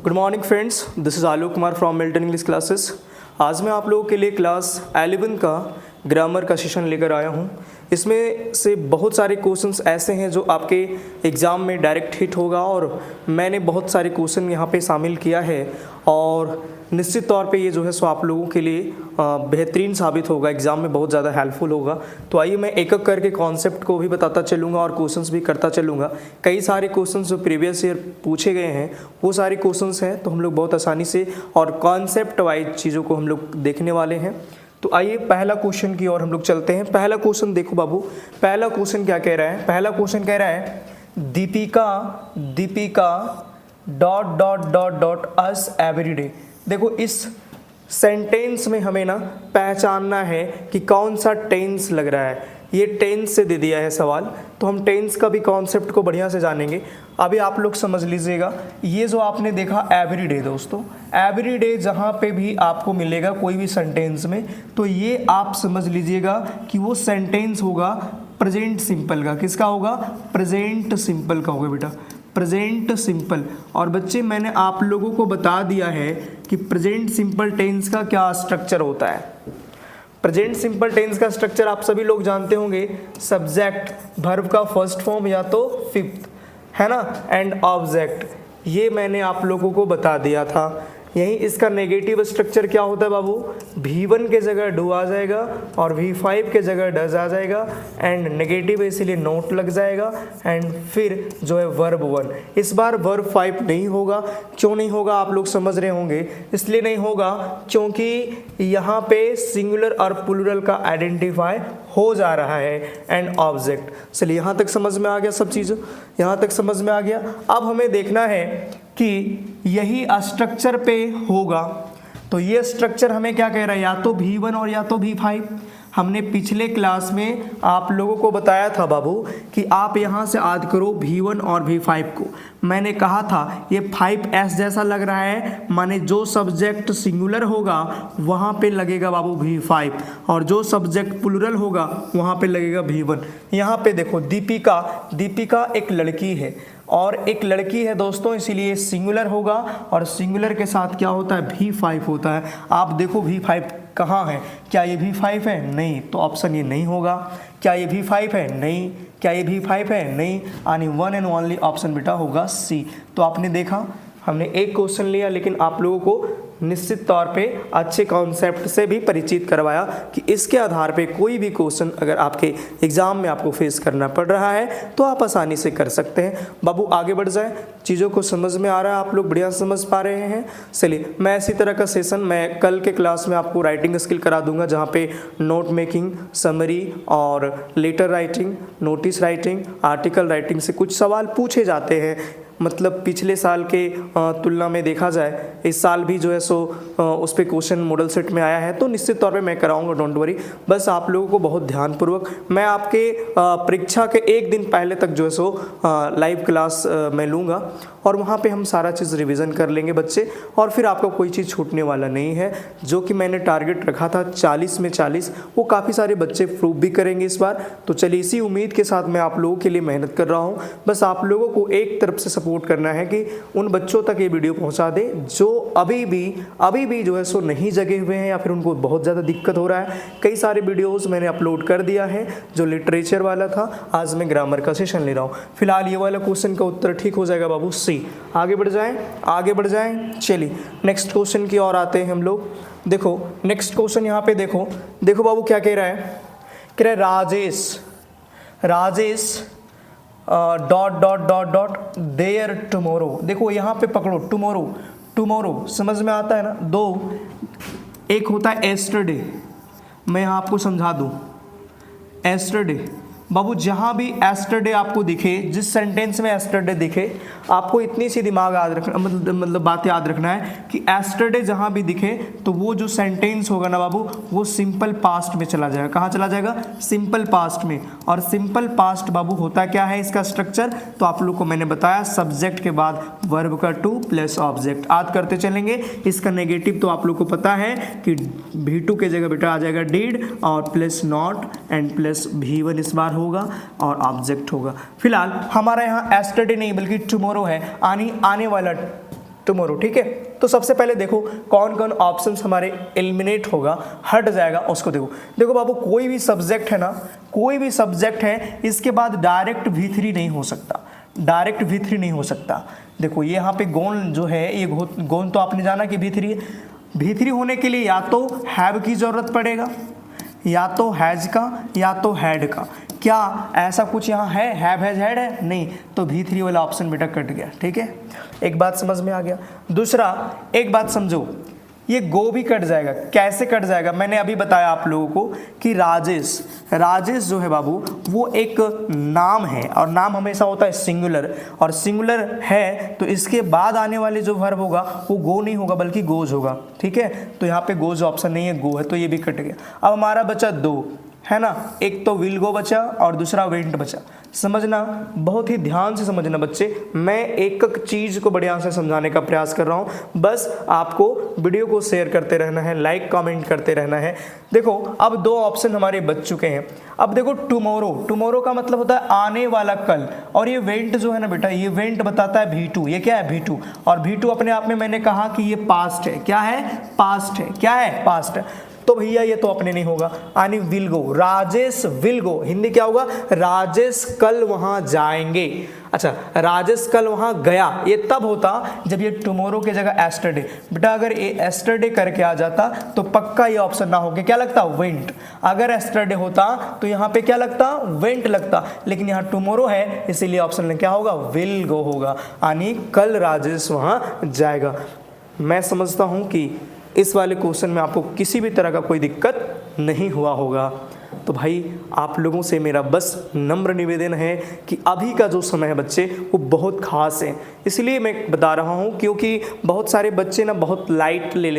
Good morning friends, this is Alok Kumar from Milton English classes. आज मैं आप लोगों के लिए क्लास 11 का ग्रामर का सेशन लेकर आया हूँ। इसमें से बहुत सारे क्वेश्चंस ऐसे हैं जो आपके एग्ज़ाम में डायरेक्ट हिट होगा और मैंने बहुत सारे क्वेश्चन यहाँ पे शामिल किया है और निश्चित तौर पे ये जो है सो आप लोगों के लिए बेहतरीन साबित होगा, एग्ज़ाम में बहुत ज़्यादा हेल्पफुल होगा। तो आइए मैं एक एक करके कॉन्सेप्ट को भी बताता चलूँगा और क्वेश्चंस भी करता चलूँगा। कई सारे क्वेश्चंस जो प्रीवियस ईयर पूछे गए हैं वो सारे क्वेश्चंस हैं, तो हम लोग बहुत आसानी से और कॉन्सेप्ट वाइज चीज़ों को हम लोग देखने वाले हैं। तो आइए पहला क्वेश्चन की ओर हम लोग चलते हैं। पहला क्वेश्चन देखो बाबू, पहला क्वेश्चन क्या कह रहा है? पहला क्वेश्चन कह रहा है Deepika dot dot dot dot us everyday. देखो इस सेंटेंस में हमें ना पहचानना है कि कौन सा टेंस लग रहा है। ये टेंस से दे दिया है सवाल, तो हम टेंस का भी कॉन्सेप्ट को बढ़िया से जानेंगे। अभी आप लोग समझ लीजिएगा, ये जो आपने देखा एवरीडे, दोस्तों एवरीडे जहाँ पे भी आपको मिलेगा कोई भी सेंटेंस में, तो ये आप समझ लीजिएगा कि वो सेंटेंस होगा प्रेजेंट सिंपल का। किसका होगा? प्रेजेंट सिंपल का होगा बेटा, प्रेजेंट सिंपल। और बच्चे मैंने आप लोगों को बता दिया है कि प्रेजेंट सिंपल टेंस का क्या स्ट्रक्चर होता है। प्रेजेंट सिंपल टेंस का स्ट्रक्चर आप सभी लोग जानते होंगे, सब्जेक्ट, वर्ब का फर्स्ट फॉर्म या तो फिफ्थ, है ना, एंड ऑब्जेक्ट। ये मैंने आप लोगों को बता दिया था। यहीं इसका नेगेटिव स्ट्रक्चर क्या होता है बाबू? V1 के जगह डू आ जाएगा और V5 के जगह डज आ जाएगा, एंड नेगेटिव इसीलिए नोट लग जाएगा, एंड फिर जो है वर्ब 1। इस बार वर्ब 5 नहीं होगा। क्यों नहीं होगा आप लोग समझ रहे होंगे? इसलिए नहीं होगा क्योंकि यहाँ पे सिंगुलर और प्लूरल का आइडेंटिफाई हो जा रहा है, एंड ऑब्जेक्ट। चलिए यहाँ तक समझ में आ गया, सब चीज़ यहाँ तक समझ में आ गया। अब हमें देखना है कि यही स्ट्रक्चर पे होगा, तो ये स्ट्रक्चर हमें क्या कह रहा है? या तो V1 और या तो V5। हमने पिछले क्लास में आप लोगों को बताया था बाबू कि आप यहाँ से याद करो V1 और V5 को। मैंने कहा था ये 5S जैसा लग रहा है, माने जो सब्जेक्ट सिंगुलर होगा वहाँ पे लगेगा बाबू V5 और जो सब्जेक्ट प्लूरल होगा वहाँ पे लगेगा V1। यहाँ पे देखो दीपिका एक लड़की है और एक लड़की है दोस्तों, इसीलिए सिंगुलर होगा और सिंगुलर के साथ क्या होता है? V5 होता है। आप देखो V5 कहाँ है? क्या ये V5 है? नहीं, तो ऑप्शन ये नहीं होगा। क्या ये V5 है? नहीं। क्या ये V5 है? नहीं। यानी वन एंड ओनली ऑप्शन बेटा होगा C। तो आपने देखा, हमने एक क्वेश्चन लिया लेकिन आप लोगों को निश्चित तौर पे अच्छे कॉन्सेप्ट से भी परिचित करवाया कि इसके आधार पे कोई भी क्वेश्चन अगर आपके एग्जाम में आपको फेस करना पड़ रहा है तो आप आसानी से कर सकते हैं। बाबू आगे बढ़ जाए, चीज़ों को समझ में आ रहा है, आप लोग बढ़िया समझ पा रहे हैं। चलिए मैं इसी तरह का सेशन मैं कल के क्लास में आपको राइटिंग स्किल करा दूंगा, जहाँ पे नोट मेकिंग, समरी और letter writing, notice writing, article writing से कुछ सवाल पूछे जाते हैं। मतलब पिछले साल के तुलना में देखा जाए इस साल भी जो है सो उस पर क्वेश्चन मॉडल सेट में आया है, तो निश्चित तौर पे मैं कराऊंगा, डोंट वरी। बस आप लोगों को बहुत ध्यानपूर्वक मैं आपके परीक्षा के एक दिन पहले तक जो है सो लाइव क्लास मैं लूँगा और वहाँ पे हम सारा चीज़ रिवीजन कर लेंगे बच्चे, और फिर आपका कोई चीज़ छूटने वाला नहीं है। जो कि मैंने टारगेट रखा था 40 में 40, वो काफ़ी सारे बच्चे प्रूव भी करेंगे इस बार। तो चलिए इसी उम्मीद के साथ मैं आप लोगों के लिए मेहनत कर रहा हूँ। बस आप लोगों को एक तरफ से सपोर्ट करना है कि उन बच्चों तक ये वीडियो पहुँचा दे जो अभी भी जो है सो नहीं जगे हुए हैं या फिर उनको बहुत ज़्यादा दिक्कत हो रहा है। कई सारे वीडियोज़ मैंने अपलोड कर दिया है, जो लिटरेचर वाला था, आज मैं ग्रामर का सेशन ले रहा हूँ। फिलहाल ये वाला क्वेश्चन का उत्तर ठीक हो जाएगा बाबू C। आगे बढ़ जाएं। चलिए नेक्स्ट क्वेश्चन की ओर आते हैं हम लोग। देखो नेक्स्ट क्वेश्चन यहाँ पे देखो बाबू क्या कह रहा है? कह रहा है Rajesh dot dot dot dot there tomorrow. देखो यहाँ पे पकड़ो, टुमारो समझ में आता है ना? दो एक होता है एस्टरडे, मैं यहाँ आपको समझा दूँ। एस्टरडे बाबू जहाँ भी एस्टरडे आपको दिखे, जिस सेंटेंस में एस्टरडे दिखे, आपको इतनी सी दिमाग याद रखना, मतलब बात याद रखना है कि एस्टरडे जहाँ भी दिखे तो वो जो सेंटेंस होगा ना बाबू, वो सिंपल पास्ट में चला जाएगा। कहाँ चला जाएगा? सिंपल पास्ट में। और सिंपल पास्ट बाबू होता क्या है इसका स्ट्रक्चर? तो आप लोग को मैंने बताया, सब्जेक्ट के बाद वर्ब का टू प्लस ऑब्जेक्ट। याद करते चलेंगे। इसका नेगेटिव तो आप लोग को पता है कि V2 के जगह बेटा आ जाएगा डिड और plus not and plus V1 इस बार होगा और ऑब्जेक्ट होगा। फिलहाल हमारा यहाँ एस्टरडे नहीं बल्कि टुमारो है, आने वाला टुमारो, ठीक है। तो सबसे पहले देखो कौन कौन ऑप्शंस हमारे एलिमिनेट होगा, हट जाएगा, उसको देखो। देखो बाबू कोई भी सब्जेक्ट है ना, कोई भी सब्जेक्ट है इसके बाद डायरेक्ट V3 नहीं हो सकता, डायरेक्ट V3 नहीं हो सकता। देखो ये यहाँ पे गोन जो है, ये गोन तो आपने जाना कि V3 है। V3 होने के लिए या तो हैव की जरूरत पड़ेगा, या तो हैज का, या तो हैड का। क्या ऐसा कुछ यहाँ है, हैव हैज हैड है? नहीं, तो V3 वाला ऑप्शन बेटा कट गया, ठीक है। एक बात समझ में आ गया। दूसरा एक बात समझो, ये गो भी कट जाएगा। कैसे कट जाएगा? मैंने अभी बताया आप लोगों को कि राजेश, राजेश जो है बाबू वो एक नाम है, और नाम हमेशा होता है सिंगुलर, और सिंगुलर है तो इसके बाद आने वाले जो वर्ब होगा वो गो नहीं होगा बल्कि गोज होगा, ठीक है। तो यहाँ पे गोज ऑप्शन नहीं है, गो है, तो ये भी कट गया। अब हमारा बचा दो, है ना, एक तो विल गो बचा और दूसरा वेंट बचा। समझना, बहुत ही ध्यान से समझना बच्चे, मैं एक एक चीज़ को बढ़िया से समझाने का प्रयास कर रहा हूँ। बस आपको वीडियो को शेयर करते रहना है, लाइक कमेंट करते रहना है। देखो अब दो ऑप्शन हमारे बच चुके हैं। अब देखो टुमारो, टुमारो का मतलब होता है आने वाला कल, और ये वेंट जो है ना बेटा, ये वेंट बताता है V2। ये क्या है? V2। और V2 अपने आप में मैंने कहा कि ये पास्ट है। क्या है? पास्ट है। क्या है? पास्ट है। तो भैया ये तो अपने नहीं होगा। यानी will go, Rajesh will go, Hindi क्या होगा? राजेश कल वहां जाएंगे। अच्छा, राजेश कल वहां गया, ये तब होता जब ये टुमारो के जगह एस्टरडे। बेटा अगर ये एस्टरडे करके आ जाता तो पक्का ये ऑप्शन ना होके क्या लगता? वेंट। अगर एस्टरडे होता तो यहाँ पे क्या लगता? वेंट लगता। लेकिन यहाँ टुमारो है इसीलिए ऑप्शन में क्या होगा? विल गो होगा, यानी कल राजेश वहां जाएगा। मैं समझता हूं कि इस वाले क्वेश्चन में आपको किसी भी तरह का कोई दिक्कत नहीं हुआ होगा। तो भाई आप लोगों से मेरा बस नम्र निवेदन है कि अभी का जो समय है बच्चे वो बहुत खास है, इसलिए मैं बता रहा हूँ, क्योंकि बहुत सारे बच्चे ना बहुत लाइटली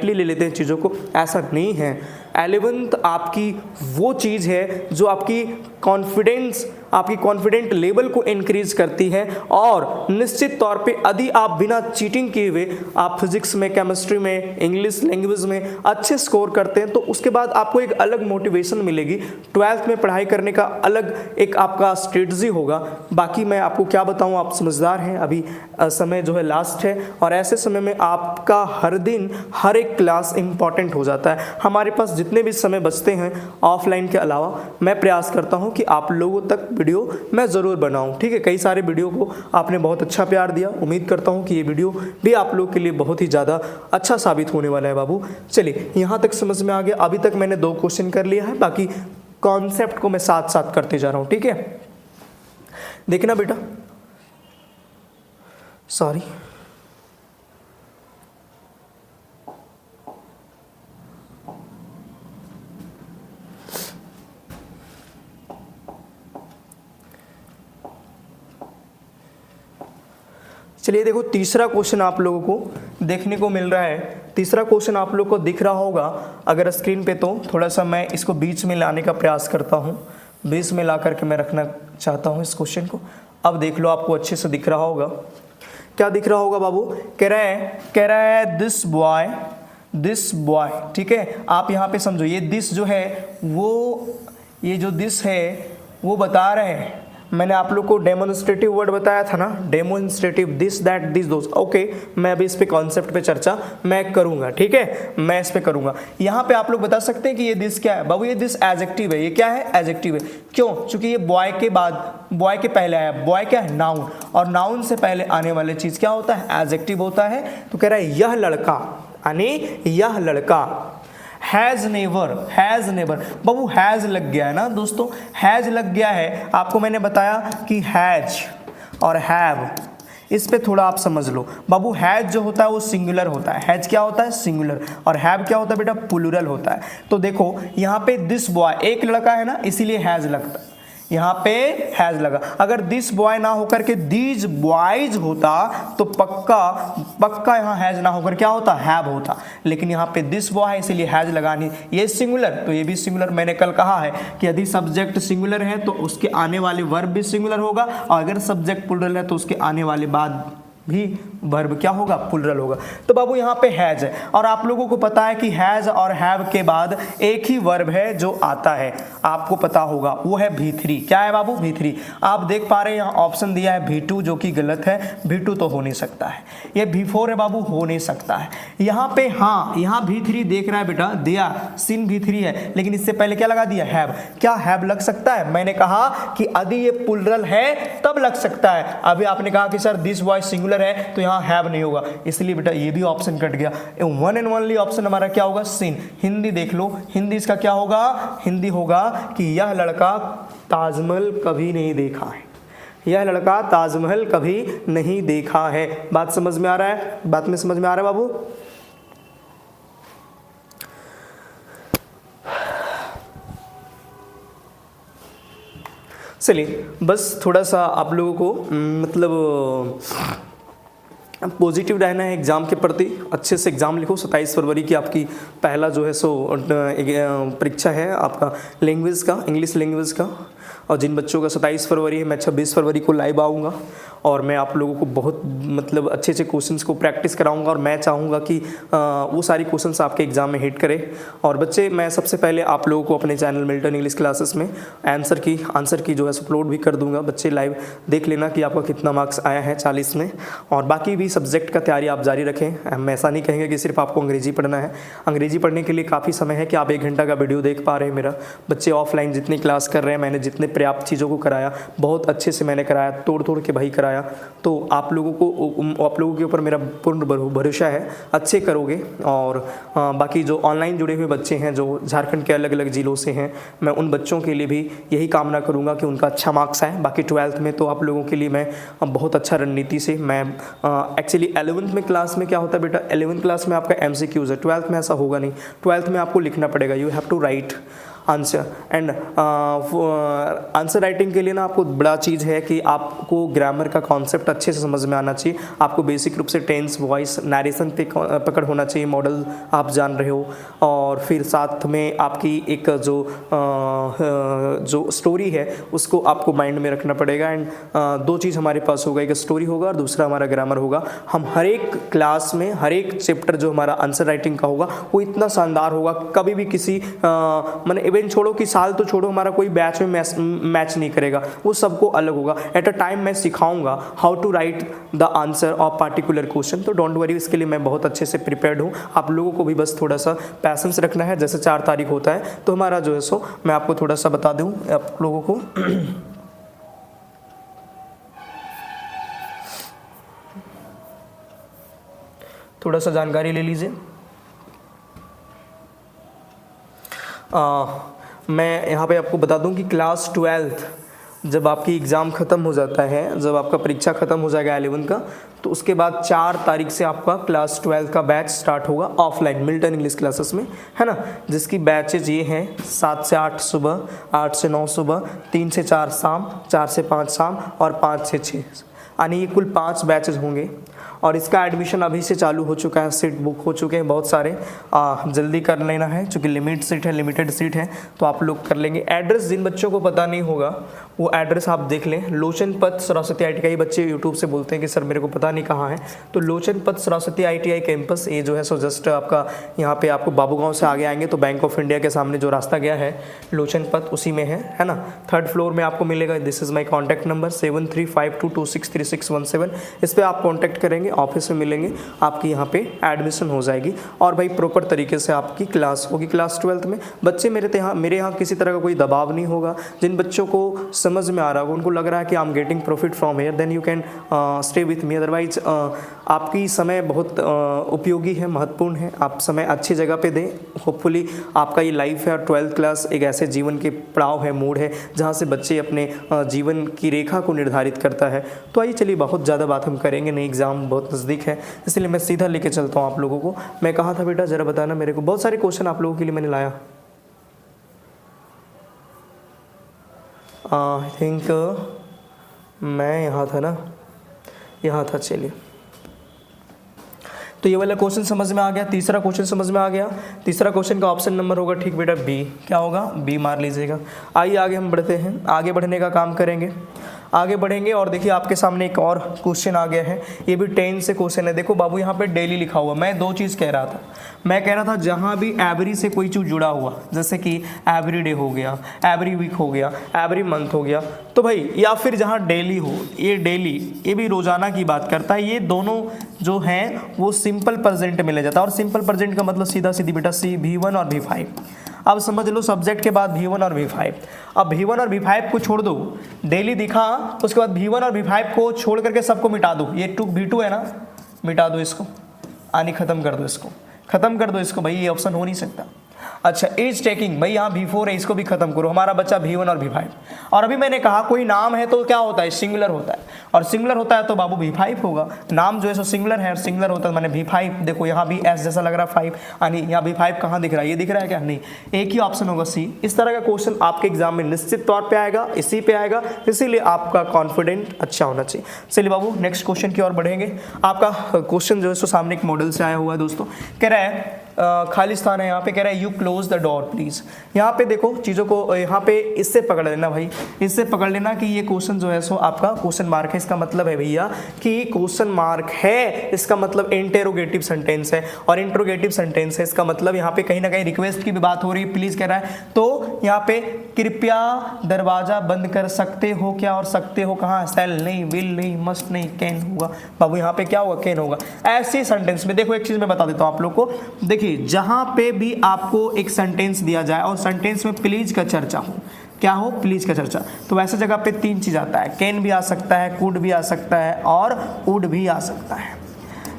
ले लेते हैं चीज़ों को। ऐसा नहीं है। 11th आपकी वो चीज़ है जो आपकी कॉन्फिडेंट लेवल को इंक्रीज करती है, और निश्चित तौर पे यदि आप बिना चीटिंग किए हुए आप फिजिक्स में, केमिस्ट्री में, इंग्लिश लैंग्वेज में अच्छे स्कोर करते हैं तो उसके बाद आपको एक अलग मोटिवेशन मिलेगी। 12th में पढ़ाई करने का अलग एक आपका स्ट्रेटजी होगा। बाकी मैं आपको क्या बताऊं, आप समझदार हैं, अभी समय जो है लास्ट है, और ऐसे समय में आपका हर दिन हर एक क्लास इंपॉर्टेंट हो जाता है। हमारे पास जितने भी समय बचते हैं ऑफलाइन के अलावा, मैं प्रयास करता हूं कि आप लोगों तक वीडियो मैं ज़रूर बनाऊं, ठीक है। कई सारे वीडियो को आपने बहुत अच्छा प्यार दिया, उम्मीद करता हूं कि ये वीडियो भी आप लोग के लिए बहुत ही ज़्यादा अच्छा साबित होने वाला है बाबू। चलिए यहाँ तक समझ में आ गया। अभी तक मैंने 2 क्वेश्चन कर लिया है, बाकी कॉन्सेप्ट को मैं साथ साथ करते जा रहा हूँ, ठीक है। देखना बेटा, सॉरी, चलिए देखो तीसरा क्वेश्चन आप लोगों को देखने को मिल रहा है। तीसरा क्वेश्चन आप लोग को दिख रहा होगा अगर स्क्रीन पे, तो थोड़ा सा मैं इसको बीच में लाने का प्रयास करता हूँ, बीच में ला करके मैं रखना चाहता हूँ इस क्वेश्चन को। अब देख लो, आपको अच्छे से दिख रहा होगा। क्या दिख रहा होगा बाबू? कह रहा है दिस बॉय, ठीक है। आप यहाँ पे समझो, ये दिस जो है वो, ये जो दिस है वो बता रहे हैं, मैंने आप लोग को डेमोन्स्ट्रेटिव वर्ड बताया था ना, demonstrative, this that this those. Okay, मैं अभी इस पे कॉन्सेप्ट पे चर्चा मैं करूंगा, ठीक है, मैं इस पे करूंगा। यहाँ पे आप लोग बता सकते हैं कि ये दिस क्या है बाबू? ये दिस एडजेक्टिव है। ये क्या है? एडजेक्टिव है। क्यों? क्योंकि ये बॉय के बाद, बॉय के पहले आया। बॉय क्या है? नाउन, और नाउन से पहले आने वाली चीज क्या होता है? एडजेक्टिव होता है। तो कह रहा है यह लड़का, यानी यह लड़का हैज़ नेवर बाबू, हैज़ लग गया है ना दोस्तों, हैज़ लग गया है। आपको मैंने बताया कि हैज और हैव, इस पे थोड़ा आप समझ लो बाबू। हैज जो होता है वो सिंगुलर होता है, हैज क्या होता है? सिंगुलर। और हैव क्या होता है बेटा? प्लूरल होता है। तो देखो यहाँ पे दिस बॉय, एक लड़का है ना, इसीलिए हैज लगता है, यहाँ पे हैज लगा। अगर दिस बॉय ना होकर के दीज बॉयज होता तो पक्का यहाँ हैज ना होकर क्या होता? हैव होता। लेकिन यहाँ पे दिस बॉय है इसीलिए हैज लगानी। ये सिंगुलर तो ये भी सिंगुलर। मैंने कल कहा है कि यदि सब्जेक्ट सिंगुलर है तो उसके आने वाले वर्ब भी सिंगुलर होगा, और अगर सब्जेक्ट प्लूरल है तो उसके आने वाले बाद भी वर्ब क्या होगा, प्लुरल होगा। तो बाबू यहाँ पे हैज है, और आप लोगों को पता है कि हैज और हैव के बाद एक ही वर्ब है जो आता है, आपको पता होगा, वो है V3। क्या है बाबू, V3। आप देख पा रहे हैं यहाँ ऑप्शन दिया है V2 जो कि गलत है, V2 तो हो नहीं सकता है, ये V4 है बाबू, हो नहीं सकता है। यहाँ पे हाँ, यहाँ V3 देख रहा है बेटा, दिया सिन V3 है, लेकिन इससे पहले क्या लगा दिया, हैव। क्या हैव लग सकता है? मैंने कहा कि यदि ये प्लुरल है तब लग सकता है। अभी आपने कहा कि सर दिस बॉय सिंगुलर है तो यहाँ हैव नहीं होगा, इसलिए बेटा ये भी ऑप्शन कट गया। वन एंड ओनली ऑप्शन हमारा क्या होगा, सिन। हिंदी देख लो, हिंदी इसका क्या होगा, हिंदी होगा कि यह लड़का ताजमहल कभी नहीं देखा है, यह लड़का ताजमहल कभी नहीं देखा है। बात समझ में आ रहा है, बात में समझ में आ रहा है बाबू। चलिए बस थोड़ा सा आप लोगों को मतलब पॉजिटिव रहना है एग्ज़ाम के प्रति, अच्छे से एग्ज़ाम लिखो। 27 फरवरी की आपकी पहला जो है सो परीक्षा है आपका लैंग्वेज का, इंग्लिश लैंग्वेज का। और जिन बच्चों का 27 फरवरी है, मैं 26 फरवरी को लाइव आऊँगा और मैं आप लोगों को बहुत मतलब अच्छे अच्छे क्वेश्चंस को प्रैक्टिस कराऊंगा, और मैं चाहूँगा कि वो सारी क्वेश्चंस आपके एग्ज़ाम में हिट करें। और बच्चे, मैं सबसे पहले आप लोगों को अपने चैनल मिल्टन इंग्लिश क्लासेस में आंसर की जो है अपलोड भी कर दूंगा। बच्चे लाइव देख लेना कि आपका कितना मार्क्स आया है 40 में। और बाकी भी सब्जेक्ट का तैयारी आप जारी रखें। हम ऐसा नहीं कहेंगे कि सिर्फ आपको अंग्रेजी पढ़ना है, अंग्रेजी पढ़ने के लिए काफ़ी समय है कि आप 1 घंटा का वीडियो देख पा रहे हैं मेरा। बच्चे ऑफलाइन जितनी क्लास कर रहे हैं, मैंने जितने पर्याप्त चीज़ों को कराया, बहुत अच्छे से मैंने कराया, तोड़ तोड़ के भाई कराया। तो आप लोगों के ऊपर मेरा पूर्ण भरोसा है, अच्छे करोगे। और बाकी जो ऑनलाइन जुड़े हुए बच्चे हैं जो झारखंड के अलग अलग ज़िलों से हैं, मैं उन बच्चों के लिए भी यही कामना करूंगा कि उनका अच्छा मार्क्स आए। बाकी 12th में तो आप लोगों के लिए मैं बहुत अच्छा रणनीति से मैं एक्चुअली 11th में क्लास में क्या होता है बेटा, 11th क्लास में आपका MCQs है, 12th में ऐसा होगा नहीं। 12th में आपको लिखना पड़ेगा, you have to write answer. And answer writing के लिए ना आपको बड़ा चीज़ है कि आपको ग्रामर का कॉन्सेप्ट अच्छे से समझ में आना चाहिए। आपको बेसिक रूप से टेंस, वॉइस, नरेशन पे पकड़ होना चाहिए, मॉडल आप जान रहे हो। और फिर साथ में आपकी एक जो स्टोरी है उसको आपको माइंड में रखना पड़ेगा। एंड 2 चीज़ हमारे पास होगा, एक स्टोरी होगा और दूसरा हमारा ग्रामर होगा। हम हर एक क्लास में हर एक चैप्टर जो हमारा आंसर राइटिंग का होगा वो इतना शानदार होगा, कभी भी किसी मैंने इवेंट छोड़ो कि साल तो छोड़ो, हमारा कोई बैच में मैच नहीं करेगा, वो सबको अलग होगा। एट अ टाइम मैं सिखाऊंगा how to write the answer of particular question. तो डोंट वरी, इसके लिए मैं बहुत अच्छे से प्रिपेयर्ड हूँ। आप लोगों को भी बस थोड़ा सा पैसेंस रखना है। जैसे 4 तारीख होता है तो हमारा जो है सो मैं आपको थोड़ा सा बता दूँ आप लोगों को थोड़ा सा जानकारी ले लीजिए। मैं यहाँ पे आपको बता दूं कि क्लास 12th जब आपकी एग्ज़ाम ख़त्म हो जाता है, जब आपका परीक्षा ख़त्म हो जाएगा 11 का, तो उसके बाद 4 तारीख से आपका क्लास 12 का बैच स्टार्ट होगा ऑफलाइन मिल्टन इंग्लिश क्लासेस में, है ना। जिसकी बैचेज ये हैं 7 से 8 सुबह, 8 से 9 सुबह, 3 से 4 शाम, 4 से 5 शाम और 5 से 6, यानी ये कुल 5 बैचेज होंगे। और इसका एडमिशन अभी से चालू हो चुका है, सीट बुक हो चुके हैं बहुत सारे। जल्दी कर लेना है क्योंकि लिमिटेड सीट है, तो आप लोग कर लेंगे। एड्रेस जिन बच्चों को पता नहीं होगा वो एड्रेस आप देख लें, लोचन पथ सरस्वती ITI। कई बच्चे यूट्यूब से बोलते हैं कि सर मेरे को पता नहीं कहाँ है, तो लोचन पथ सरस्वती ITI कैंपस, ये जो है सो जस्ट आपका यहाँ पे आपको बाबूगांव से आगे आएंगे तो बैंक ऑफ इंडिया के सामने जो रास्ता गया है लोचन पथ, उसी में है ना। 3rd फ्लोर में आपको मिलेगा। This is my contact number 7352263617। इस पर आप कॉन्टैक्ट करेंगे, ऑफिस में मिलेंगे, आपकी यहाँ पे एडमिशन हो जाएगी। और भाई प्रॉपर तरीके से आपकी क्लास होगी क्लास 12th में। बच्चे मेरे यहाँ किसी तरह का कोई दबाव नहीं होगा। जिन बच्चों को समझ में आ रहा होगा, उनको लग रहा है कि I am getting profit from here, then you can stay with me. Otherwise आपकी समय बहुत उपयोगी है, महत्वपूर्ण है। आप समय अच्छी जगह पे दें। होपफुली आपका ये लाइफ है और 12th क्लास एक ऐसे जीवन के पड़ाव है, मोड़ है, जहाँ से बच्चे अपने जीवन की रेखा को निर्धारित करता है। तो आइए चलिए, बहुत ज़्यादा बात हम करेंगे नहीं, एग्ज़ाम बहुत नज़दीक है, इसलिए मैं सीधा लेके चलता हूँ आप लोगों को। मैं कहा था बेटा ज़रा बताना मेरे को, बहुत सारे क्वेश्चन आप लोगों के लिए मैंने लाया। आई थिंक मैं यहाँ था ना, यहाँ था। चलिए, तो ये वाला क्वेश्चन समझ में आ गया। तीसरा क्वेश्चन समझ में आ गया। तीसरा क्वेश्चन का ऑप्शन नंबर होगा, ठीक बेटा, बी। क्या होगा? बी मार लीजिएगा। आइए आगे हम बढ़ते हैं, आगे बढ़ने का काम करेंगे। आगे बढ़ेंगे और देखिए आपके सामने एक और क्वेश्चन आ गया है, ये भी टेंस से क्वेश्चन है। देखो बाबू यहाँ पे डेली लिखा हुआ, मैं दो चीज़ कह रहा था। मैं कह रहा था जहाँ भी एवरी से कोई चीज़ जुड़ा हुआ, जैसे कि एवरी डे हो गया, एवरी वीक हो गया, एवरी मंथ हो गया, तो भाई या फिर जहाँ डेली हो, ये डेली ये भी रोजाना की बात करता है, ये दोनों जो हैं वो सिंपल प्रेजेंट में ले जाता है। और सिंपल प्रेजेंट का मतलब सीधा सीधी बेटा V1 और V5। अब समझ लो सब्जेक्ट के बाद V1 और V5। अब V1 और V5 को छोड़ दो, डेली दिखा, उसके बाद V1 और V5 को छोड़ करके सबको मिटा दो। ये V2 है ना, मिटा दो इसको, आनी खत्म कर दो, इसको खत्म कर दो इसको, भाई ये ऑप्शन हो नहीं सकता। अच्छा, इज टेकिंग, भाई यहाँ V4 है, इसको भी खत्म करो, हमारा बच्चा V1 और V5। और अभी मैंने कहा कोई नाम है तो क्या होता है, सिंगुलर होता है, और सिंगुलर होता है तो बाबू V5 होगा। नाम जो है सो सिंगुलर है और सिंगुलर होता है, मैंने V5। देखो यहाँ भी S जैसा लग रहा है 5, यानी यहाँ V5 कहाँ दिख रहा है, ये दिख रहा है क्या, नहीं, एक ही ऑप्शन होगा C। इस तरह का क्वेश्चन आपके एग्जाम में निश्चित तौर पर आएगा, इसी पे आएगा, इसीलिए आपका कॉन्फिडेंट अच्छा होना चाहिए। चलिए बाबू नेक्स्ट क्वेश्चन की ओर बढ़ेंगे। आपका क्वेश्चन जो है सो सामने एक मॉडल से आया हुआ है दोस्तों, कह रहा है खाली स्थान है, यहाँ पे कह रहा है you close the door please. यहाँ पे देखो चीज़ों को यहाँ पे इससे पकड़ लेना भाई, इससे पकड़ लेना कि ये क्वेश्चन जो है सो आपका क्वेश्चन मार्क है। इसका मतलब है भैया कि क्वेश्चन मार्क है, इसका मतलब इंटेरोगेटिव सेंटेंस है, और इंटेरोगेटिव सेंटेंस है इसका मतलब यहाँ पे कहीं ना कहीं रिक्वेस्ट की भी बात हो रही है, प्लीज कह रहा है। तो यहाँ पे कृपया दरवाजा बंद कर सकते हो क्या, और सकते हो कहाँ, सेल नहीं, विल नहीं, मस्ट नहीं, कैन होगा बाबू, यहाँ पे क्या होगा, कैन होगा। ऐसी सेंटेंस में देखो एक चीज मैं बता देता हूँ आप लोग को, देखिए जहां पे भी आपको एक सेंटेंस दिया जाए और सेंटेंस में प्लीज का चर्चा हो, क्या हो, प्लीज का चर्चा, तो वैसे जगह पे तीन चीज आता है, कैन भी आ सकता है, कुड भी आ सकता है, और वुड भी आ सकता है।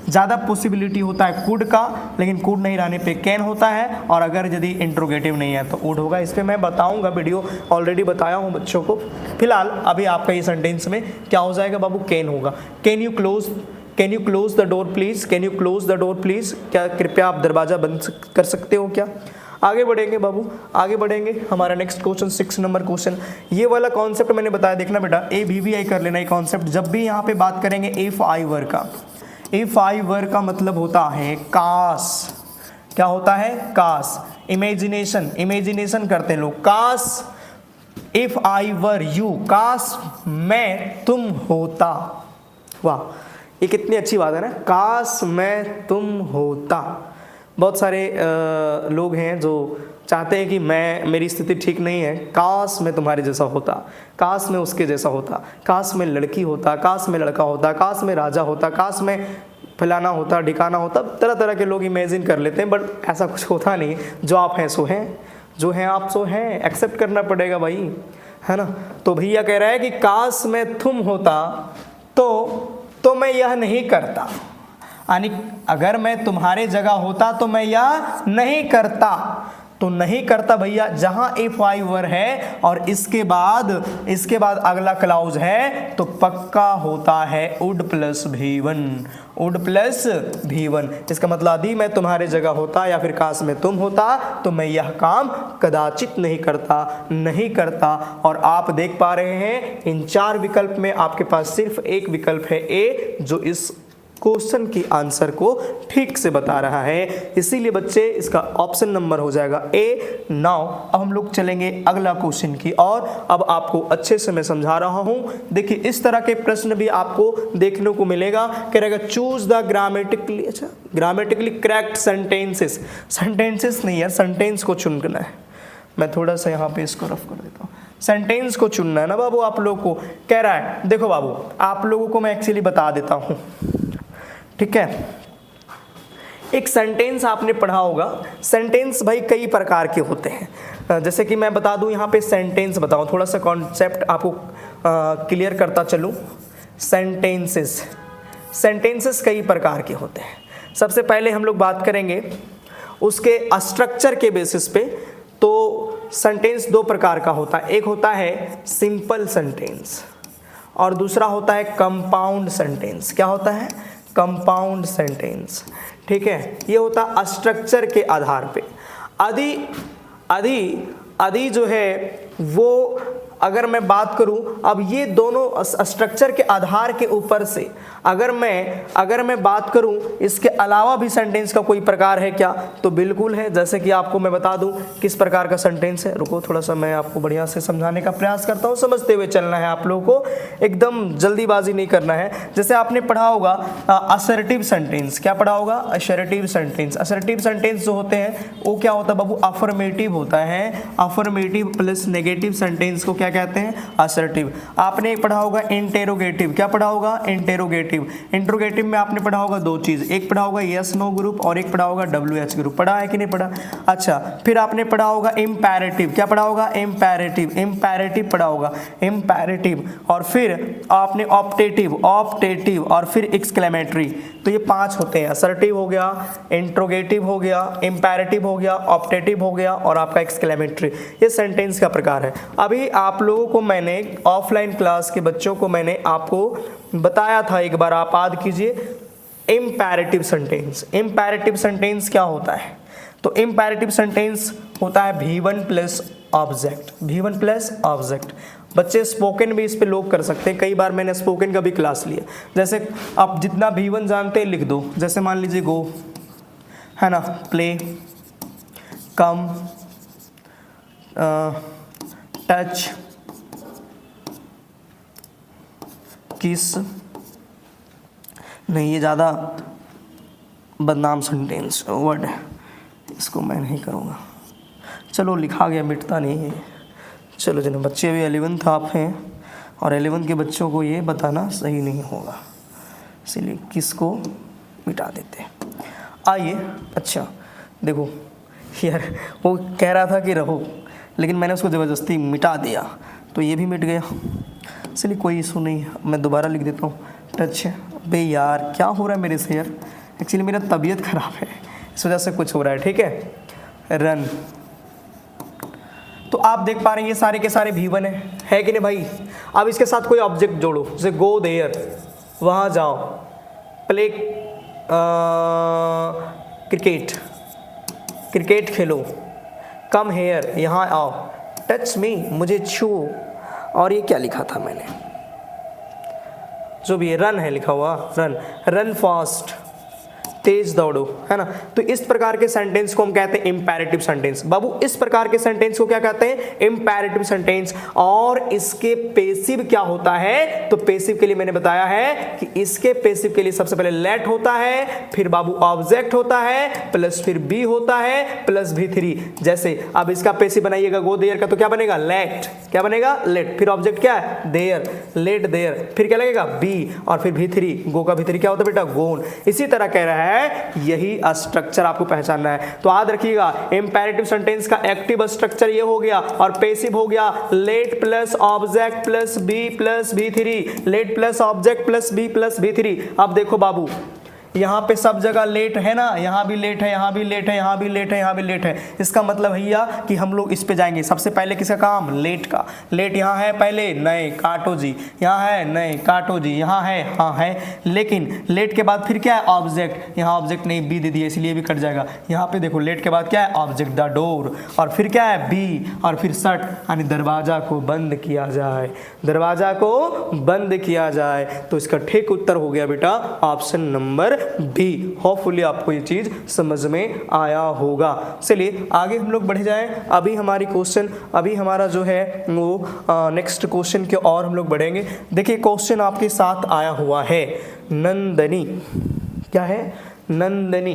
ज़्यादा पॉसिबिलिटी होता है कुड का, लेकिन कुड नहीं रहने पे कैन होता है, और अगर यदि इंट्रोगेटिव नहीं है तो वुड होगा। इस पर मैं बताऊंगा, वीडियो ऑलरेडी बताया हूँ बच्चों को। फिलहाल अभी आपका ये सेंटेंस में क्या हो जाएगा बाबू, कैन होगा। Can you close the door please, can you close the door please, क्या कृपया आप दरवाजा बंद कर सकते हो क्या। आगे बढ़ेंगे बाबू, आगे बढ़ेंगे। हमारा नेक्स्ट क्वेश्चन 6 नंबर क्वेश्चन, ये वाला कॉन्सेप्ट मैंने बताया, देखना बेटा, ABVI कर लेना ये कॉन्सेप्ट। जब भी यहाँ पे बात करेंगे इफ आई वर का, इफ आई वर का मतलब होता है काश, क्या होता है, काश, इमेजिनेशन, इमेजिनेशन करते हैं लोग, काश, इफ आई वर यू, काश मैं तुम होता। वाह, ये कितनी अच्छी बात है ना, काश मैं तुम होता। बहुत सारे लोग हैं जो चाहते हैं कि मेरी स्थिति ठीक नहीं है, काश मैं तुम्हारे जैसा होता, काश मैं उसके जैसा होता, काश मैं लड़की होता, काश मैं लड़का होता, काश मैं राजा होता, काश मैं फलाना होता, ढिकाना होता। तरह तरह के लोग इमेजिन कर लेते हैं, बट ऐसा कुछ होता नहीं। जो आप हैं सो हैं, जो हैं आप सो हैं, एक्सेप्ट करना पड़ेगा भाई, है ना। तो भैया कह रहा है कि काश मैं तुम होता तो मैं यह नहीं करता, यानी अगर मैं तुम्हारे जगह होता तो मैं यह नहीं करता। तो नहीं करता भैया, जहां इफ आई वर है और इसके बाद अगला क्लाउज है तो पक्का होता है would plus V1, would plus V1। इसका मतलब यदि मैं तुम्हारे जगह होता या फिर काश में तुम होता तो मैं यह काम कदाचित नहीं करता। और आप देख पा रहे हैं इन 4 विकल्प में आपके पास सिर्फ एक विकल्प है A, जो इस क्वेश्चन की आंसर को ठीक से बता रहा है, इसीलिए बच्चे इसका ऑप्शन नंबर हो जाएगा A। नाउ अब हम लोग चलेंगे अगला क्वेश्चन की और अब आपको अच्छे से मैं समझा रहा हूं। देखिए इस तरह के प्रश्न भी आपको देखने को मिलेगा, कह रहेगा choose the grammatically correct sentences. Sentences नहीं है, सेंटेंस को चुनना है। मैं थोड़ा सा यहाँ पे इसको रफ कर देता हूँ। सेंटेंस को चुनना है ना बाबू, आप लोग को कह रहा है। देखो बाबू, आप लोगों को मैं एक्चुअली बता देता हूँ, ठीक है। एक सेंटेंस आपने पढ़ा होगा, सेंटेंस भाई कई प्रकार के होते हैं। जैसे कि मैं बता दूं, यहाँ पे सेंटेंस बताऊं, थोड़ा सा कॉन्सेप्ट आपको क्लियर करता चलूं। सेंटेंसेस कई प्रकार के होते हैं। सबसे पहले हम लोग बात करेंगे उसके स्ट्रक्चर के बेसिस पे। तो सेंटेंस 2 प्रकार का होता है, एक होता है सिंपल सेंटेंस और दूसरा होता है कंपाउंड सेंटेंस। क्या होता है? कंपाउंड सेंटेंस, ठीक है। ये होता स्ट्रक्चर के आधार पे। आदि जो है वो अगर मैं बात करूं, अब ये दोनों स्ट्रक्चर के आधार के ऊपर से अगर मैं बात करूं इसके अलावा भी सेंटेंस का कोई प्रकार है क्या, तो बिल्कुल है। जैसे कि आपको मैं बता दूं किस प्रकार का सेंटेंस है, रुको थोड़ा सा मैं आपको बढ़िया से समझाने का प्रयास करता हूं, समझते हुए चलना है आप लोगों को, एकदम जल्दीबाजी नहीं करना है। जैसे आपने पढ़ा होगा असर्टिव सेंटेंस, क्या पढ़ा होगा, असर्टिव सेंटेंस। असर्टिव सेंटेंस जो होते हैं वो क्या होता है बाबू, अफर्मेटिव होता है। अफर्मेटिव प्लस नेगेटिव सेंटेंस को क्या कहते हैं, असर्टिव। आपने पढ़ा होगा इंटेरोगेटिव, क्या पढ़ा होगा, इंटेरोगेटिव। इंटेरोगेटिव में आपने पढ़ा होगा दो चीज, एक पढ़ा होगा यस नो ग्रुप और एक पढ़ा होगा WH ग्रुप, पढ़ा है कि नहीं पढ़ा। अच्छा, फिर आपने पढ़ा होगा इंपैरेटिव, क्या पढ़ा होगा, इंपैरेटिव। इंपैरेटिव पढ़ा होगा, इंपैरेटिव। और फिर आपने ऑप्टेटिव, ऑप्टेटिव और फिर एक्सक्लेमेटरी। तो ये 5 होते हैं, असर्टिव हो गया, इंट्रोगेटिव हो गया, इंपैरेटिव हो गया, ऑप्टेटिव हो गया और आपका एक्सक्लेमेटरी। ये सेंटेंस का प्रकार है। अभी आप लोगों को मैंने ऑफलाइन क्लास के बच्चों को मैंने आपको बताया था, एक बार आप याद कीजिए, इंपैरेटिव सेंटेंस। इंपैरेटिव सेंटेंस क्या होता है, तो इंपैरेटिव सेंटेंस होता है V1 plus object, V1 plus object. बच्चे स्पोकन भी इस पे लोग कर सकते हैं, कई बार मैंने स्पोकन का भी क्लास लिया। जैसे आप जितना V1 जानते हैं लिख दो, जैसे मान लीजिए गो है ना, प्ले, कम, टच, किस, नहीं ये ज़्यादा बदनाम सेंटेंस वर्ड है, इसको मैं नहीं करूँगा। चलो लिखा गया, मिटता नहीं है। चलो जन बच्चे भी 11th आप हैं और 11th के बच्चों को ये बताना सही नहीं होगा, इसलिए किसको मिटा देते हैं। आइए, अच्छा देखो यार, वो कह रहा था कि रहो, लेकिन मैंने उसको ज़बरदस्ती मिटा दिया तो ये भी मिट गया, इसलिए कोई इशू नहीं है। मैं दोबारा लिख देता हूँ, टच है। बे यार क्या हो रहा है मेरे से यार, एक्चुअली मेरा तबीयत ख़राब है, इस वजह से कुछ हो रहा है, ठीक है। रन, तो आप देख पा रहे हैं ये सारे के सारे V1 है कि नहीं भाई। अब इसके साथ कोई ऑब्जेक्ट जोड़ो, जैसे गो देयर, वहाँ जाओ, play cricket, cricket Khelo, come here, यहाँ आओ, टच मी, मुझे छू, और ये क्या लिखा था मैंने, जो भी है, रन है लिखा हुआ, रन, रन फास्ट, तेज दौड़ो, है ना। तो इस प्रकार के सेंटेंस को हम कहते हैं इंपैरेटिव सेंटेंस। बाबू इस प्रकार के सेंटेंस को क्या कहते हैं, इंपैरेटिव सेंटेंस। और इसके पेसिव क्या होता है, तो पेसिव के लिए मैंने बताया है कि इसके पेसिव के लिए सबसे पहले लेट होता है, फिर बाबू ऑब्जेक्ट होता है, प्लस फिर बी होता है, प्लस V3। जैसे अब इसका पेसिव बनाइएगा गो देयर का, तो क्या बनेगा, लेट, क्या बनेगा, लेट, फिर ऑब्जेक्ट क्या है, देयर, लेट देयर, फिर क्या लगेगा, बी, और फिर V3, गो का V3 क्या होता है बेटा, गोन। इसी तरह कह रहा है, यही स्ट्रक्चर आपको पहचानना है। तो याद रखिएगा, इंपैरेटिव सेंटेंस का एक्टिव स्ट्रक्चर ये हो गया और पैसिव हो गया let plus object plus be plus V3, let plus object plus be plus V3। अब देखो बाबू, यहाँ पे सब जगह लेट है ना, यहाँ भी लेट है, यहाँ भी लेट है, यहाँ भी लेट है, यहाँ भी लेट है। इसका मतलब भैया कि हम लोग इस पे जाएंगे। सबसे पहले किसका काम, लेट का। लेट यहाँ है पहले, नए काटो जी, यहाँ है नए काटो जी, यहाँ है, हाँ है, लेकिन लेट के बाद फिर क्या है, ऑब्जेक्ट। यहाँ ऑब्जेक्ट नहीं, बी दे दिया इसलिए भी कट जाएगा। यहाँ पे देखो लेट के बाद क्या है, ऑब्जेक्ट, द डोर, और फिर क्या है, बी, और फिर शट, यानी दरवाजा को बंद किया जाए, दरवाजा को बंद किया जाए। तो इसका ठीक उत्तर हो गया बेटा ऑप्शन नंबर बी। होपफुली आपको ये चीज समझ में आया होगा। चलिए आगे हम लोग बढ़े जाएं। अभी हमारी क्वेश्चन, अभी हमारा जो है वो नेक्स्ट क्वेश्चन की ओर हम लोग बढ़ेंगे। देखिए क्वेश्चन आपके साथ आया हुआ है, नंदनी, क्या है, नंदनी।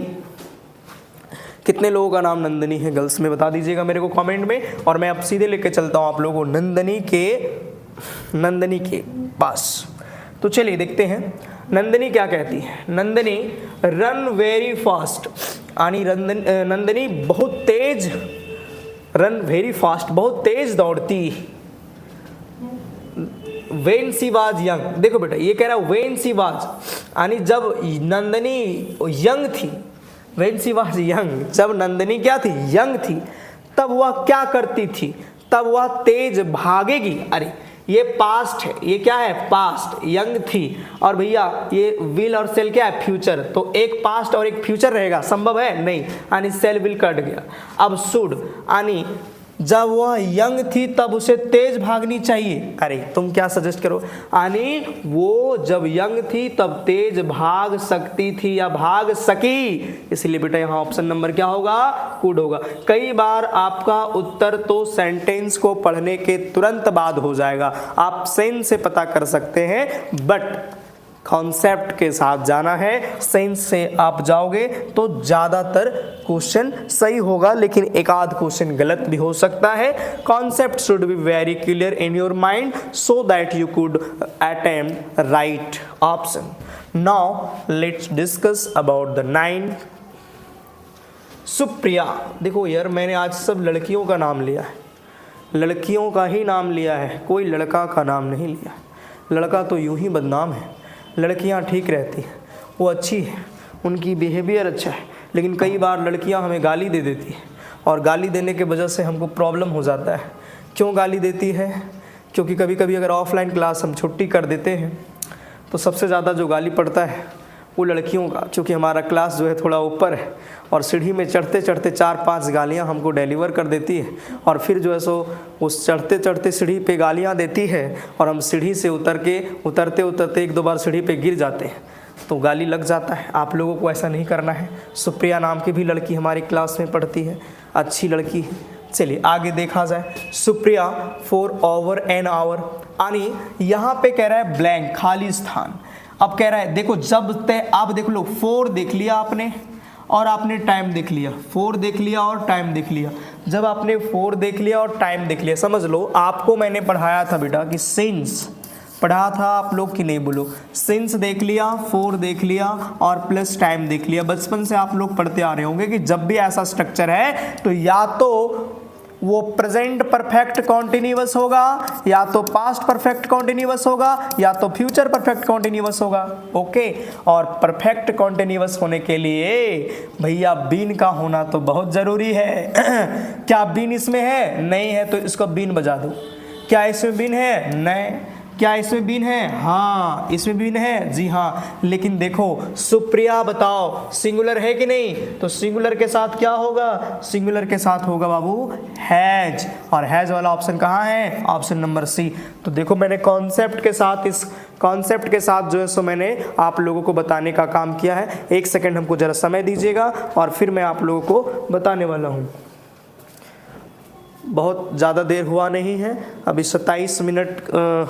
कितने लोगों का नाम नंदनी है गर्ल्स में बता दीजिएगा मेरे को कमेंट में, और मैं अब सीधे लेके चलता हूँ आप लोगों को नंदनी के पास। तो चलिए देखते हैं नंदनी क्या कहती है। नंदनी रन वेरी फास्ट, यानी नंदनी बहुत तेज, रन वेरी फास्ट, बहुत तेज दौड़ती। वेन सी वाज यंग, देखो बेटा ये कह रहा है वेन सी वाज, यानी जब नंदनी यंग थी, वेन सी वाज यंग, जब नंदनी क्या थी, यंग थी, तब वह क्या करती थी, तब वह तेज भागेगी। अरे ये पास्ट है, ये क्या है, पास्ट, यंग थी, और भैया ये विल और सेल क्या है, फ्यूचर। तो एक पास्ट और एक फ्यूचर रहेगा, संभव है नहीं, यानी सेल विल कट गया। अब शुड, यानी जब वह यंग थी तब उसे तेज भागनी चाहिए। अरे तुम क्या सजेस्ट करो, यानी वो जब यंग थी तब तेज भाग सकती थी या भाग सकी, इसलिए बेटा यहाँ ऑप्शन नंबर क्या होगा, कुड होगा। कई बार आपका उत्तर तो सेंटेंस को पढ़ने के तुरंत बाद हो जाएगा, आप सेंस से पता कर सकते हैं, बट कॉन्सेप्ट के साथ जाना है। सेंस से आप जाओगे तो ज़्यादातर क्वेश्चन सही होगा, लेकिन एक आध क्वेश्चन गलत भी हो सकता है। Concept should be very clear in your mind so that you could attempt right option. Now let's discuss about the 9 Supriya. देखो यार, मैंने आज सब लड़कियों का नाम लिया है, लड़कियों का ही नाम लिया है, कोई लड़का का नाम नहीं लिया। लड़का तो यूं ही बदनाम है, लड़कियां ठीक रहती हैं, वो अच्छी है, उनकी बिहेवियर अच्छा है, लेकिन कई बार लड़कियां हमें गाली दे देती हैं और गाली देने के वजह से हमको प्रॉब्लम हो जाता है। क्यों गाली देती है? क्योंकि कभी कभी अगर ऑफलाइन क्लास हम छुट्टी कर देते हैं तो सबसे ज़्यादा जो गाली पड़ता है वो लड़कियों का, क्योंकि हमारा क्लास जो है थोड़ा ऊपर है और सीढ़ी में चढ़ते चढ़ते 4-5 गालियाँ हमको डिलीवर कर देती है, और फिर जो है सो उस चढ़ते चढ़ते सीढ़ी पे गालियाँ देती है और हम सीढ़ी से उतरते उतरते 1-2 बार सीढ़ी पे गिर जाते हैं तो गाली लग जाता है। आप लोगों को ऐसा नहीं करना है। सुप्रिया नाम की भी लड़की हमारी क्लास में पढ़ती है, अच्छी लड़की है। चलिए आगे देखा जाए। Supriya for over an hour, यानी यहाँ पे कह रहा है ब्लैंक, खाली स्थान। अब कह रहा है देखो, जब तक आप देख लो 4 देख लिया आपने और आपने टाइम देख लिया, 4 देख लिया और टाइम देख लिया। जब आपने 4 देख लिया और टाइम देख लिया, समझ लो आपको मैंने पढ़ाया था बेटा कि सिंस पढ़ा था, आप लोग की नहीं बोलो, सिंस देख लिया, 4 देख लिया और प्लस टाइम देख लिया। बचपन से आप लोग पढ़ते आ रहे होंगे कि जब भी ऐसा स्ट्रक्चर है तो या तो वो प्रेजेंट परफेक्ट कॉन्टिन्यूअस होगा, या तो पास्ट परफेक्ट कॉन्टिन्यूअस होगा, या तो फ्यूचर परफेक्ट कॉन्टिन्यूअस होगा। ओके, और परफेक्ट कॉन्टिन्यूअस होने के लिए भैया बीन का होना तो बहुत जरूरी है। क्या बीन इसमें है? नहीं है तो इसको बीन बजा दो। क्या इसमें बीन है? नहीं। क्या इसमें बीन है? हाँ, इसमें बीन है, जी हाँ। लेकिन देखो सुप्रिया बताओ सिंगुलर है कि नहीं? तो सिंगुलर के साथ क्या होगा? सिंगुलर के साथ होगा बाबू हैज, और हैज वाला ऑप्शन कहाँ है? Option number C. तो देखो मैंने कॉन्सेप्ट के साथ, इस कॉन्सेप्ट के साथ जो है सो मैंने आप लोगों को बताने का काम किया है। 1 सेकेंड हमको जरा समय दीजिएगा और फिर मैं आप लोगों को बताने वाला हूँ। बहुत ज़्यादा देर हुआ नहीं है, अभी 27 मिनट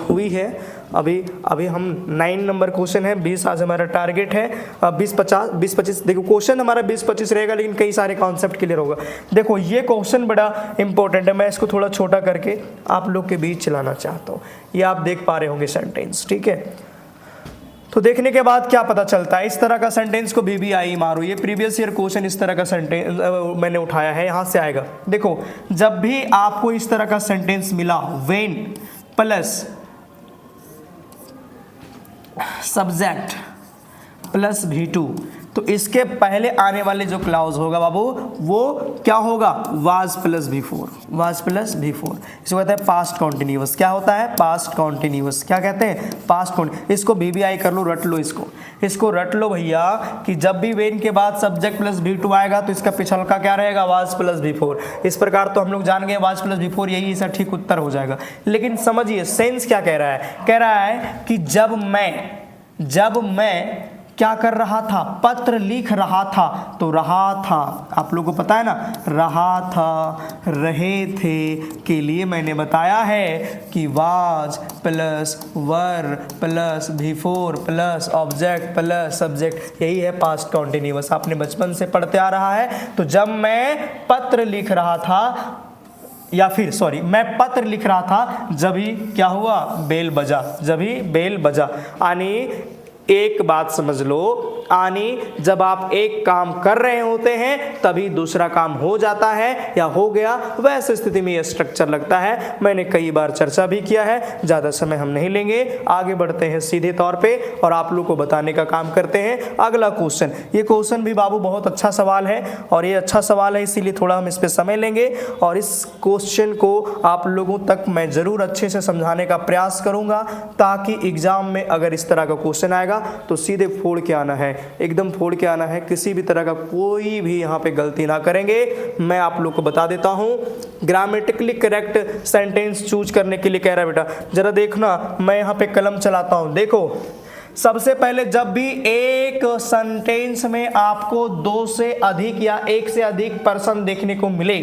हुई है। अभी हम 9 नंबर क्वेश्चन है, 20 आज हमारा टारगेट है। 20-25 देखो क्वेश्चन हमारा 20-25 रहेगा, लेकिन कई सारे कॉन्सेप्ट क्लियर होगा। देखो ये क्वेश्चन बड़ा इंपॉर्टेंट है, मैं इसको थोड़ा छोटा करके आप लोग के बीच चलाना चाहता हूँ। ये आप देख पा रहे होंगे सेंटेंस, ठीक है। तो देखने के बाद क्या पता चलता है, इस तरह का सेंटेंस को BBI मारो, ये प्रीवियस ईयर क्वेश्चन इस तरह का सेंटेंस मैंने उठाया है, यहाँ से आएगा। देखो जब भी आपको इस तरह का सेंटेंस मिला, when plus subject plus V2, तो इसके पहले आने वाले जो क्लाउज होगा बाबू वो क्या होगा? Was plus V4, was plus V4। इसको कहते हैं पास्ट कॉन्टिन्यूअस। क्या होता है? Past continuous. क्या कहते हैं? Past continuous. इसको BBI कर लो, रट लो, इसको रट लो भैया कि जब भी वेन के बाद सब्जेक्ट प्लस V2 आएगा तो इसका पिछल का क्या रहेगा? Was plus V4। इस प्रकार तो हम लोग जान गए वाज प्लस V4, यही इसका ठीक उत्तर हो जाएगा। लेकिन समझिए सेंस क्या कह रहा है? कह रहा है कि जब मैं क्या कर रहा था? पत्र लिख रहा था। तो रहा था, आप लोगों को पता है ना, रहा था, रहे थे के लिए मैंने बताया है कि was plus were plus V4 plus object plus subject, यही है पास्ट कॉन्टिन्यूअस। आपने बचपन से पढ़ते आ रहा है। तो जब मैं पत्र लिख रहा था, या फिर सॉरी मैं पत्र लिख रहा था, जभी क्या हुआ? बेल बजा, जभी बेल बजा। यानी एक बात समझ लो, यानी जब आप एक काम कर रहे होते हैं तभी दूसरा काम हो जाता है या हो गया, वैसे स्थिति में यह स्ट्रक्चर लगता है। मैंने कई बार चर्चा भी किया है, ज़्यादा समय हम नहीं लेंगे, आगे बढ़ते हैं सीधे तौर पे और आप लोग को बताने का काम करते हैं। अगला क्वेश्चन, ये क्वेश्चन भी बाबू बहुत अच्छा सवाल है और ये अच्छा सवाल है इसीलिए थोड़ा हम इस पर समय लेंगे और इस क्वेश्चन को आप लोगों तक मैं ज़रूर अच्छे से समझाने का प्रयास करूँगा ताकि एग्जाम में अगर इस तरह का क्वेश्चन आएगा तो सीधे फोड़ के आना है। एकदम फोड़ के आना है, किसी भी तरह का कोई भी यहाँ पे गलती ना करेंगे। मैं आप लोग को बता देता हूँ, ग्रामेटिकली करेक्ट सेंटेंस चूज करने के लिए कह रहा है बेटा, जरा देखना मैं यहाँ पे कलम चलाता हूँ। देखो सबसे पहले जब भी एक सेंटेंस में आपको 2 से अधिक या 1 से अधिक पर्सन देखने को मिले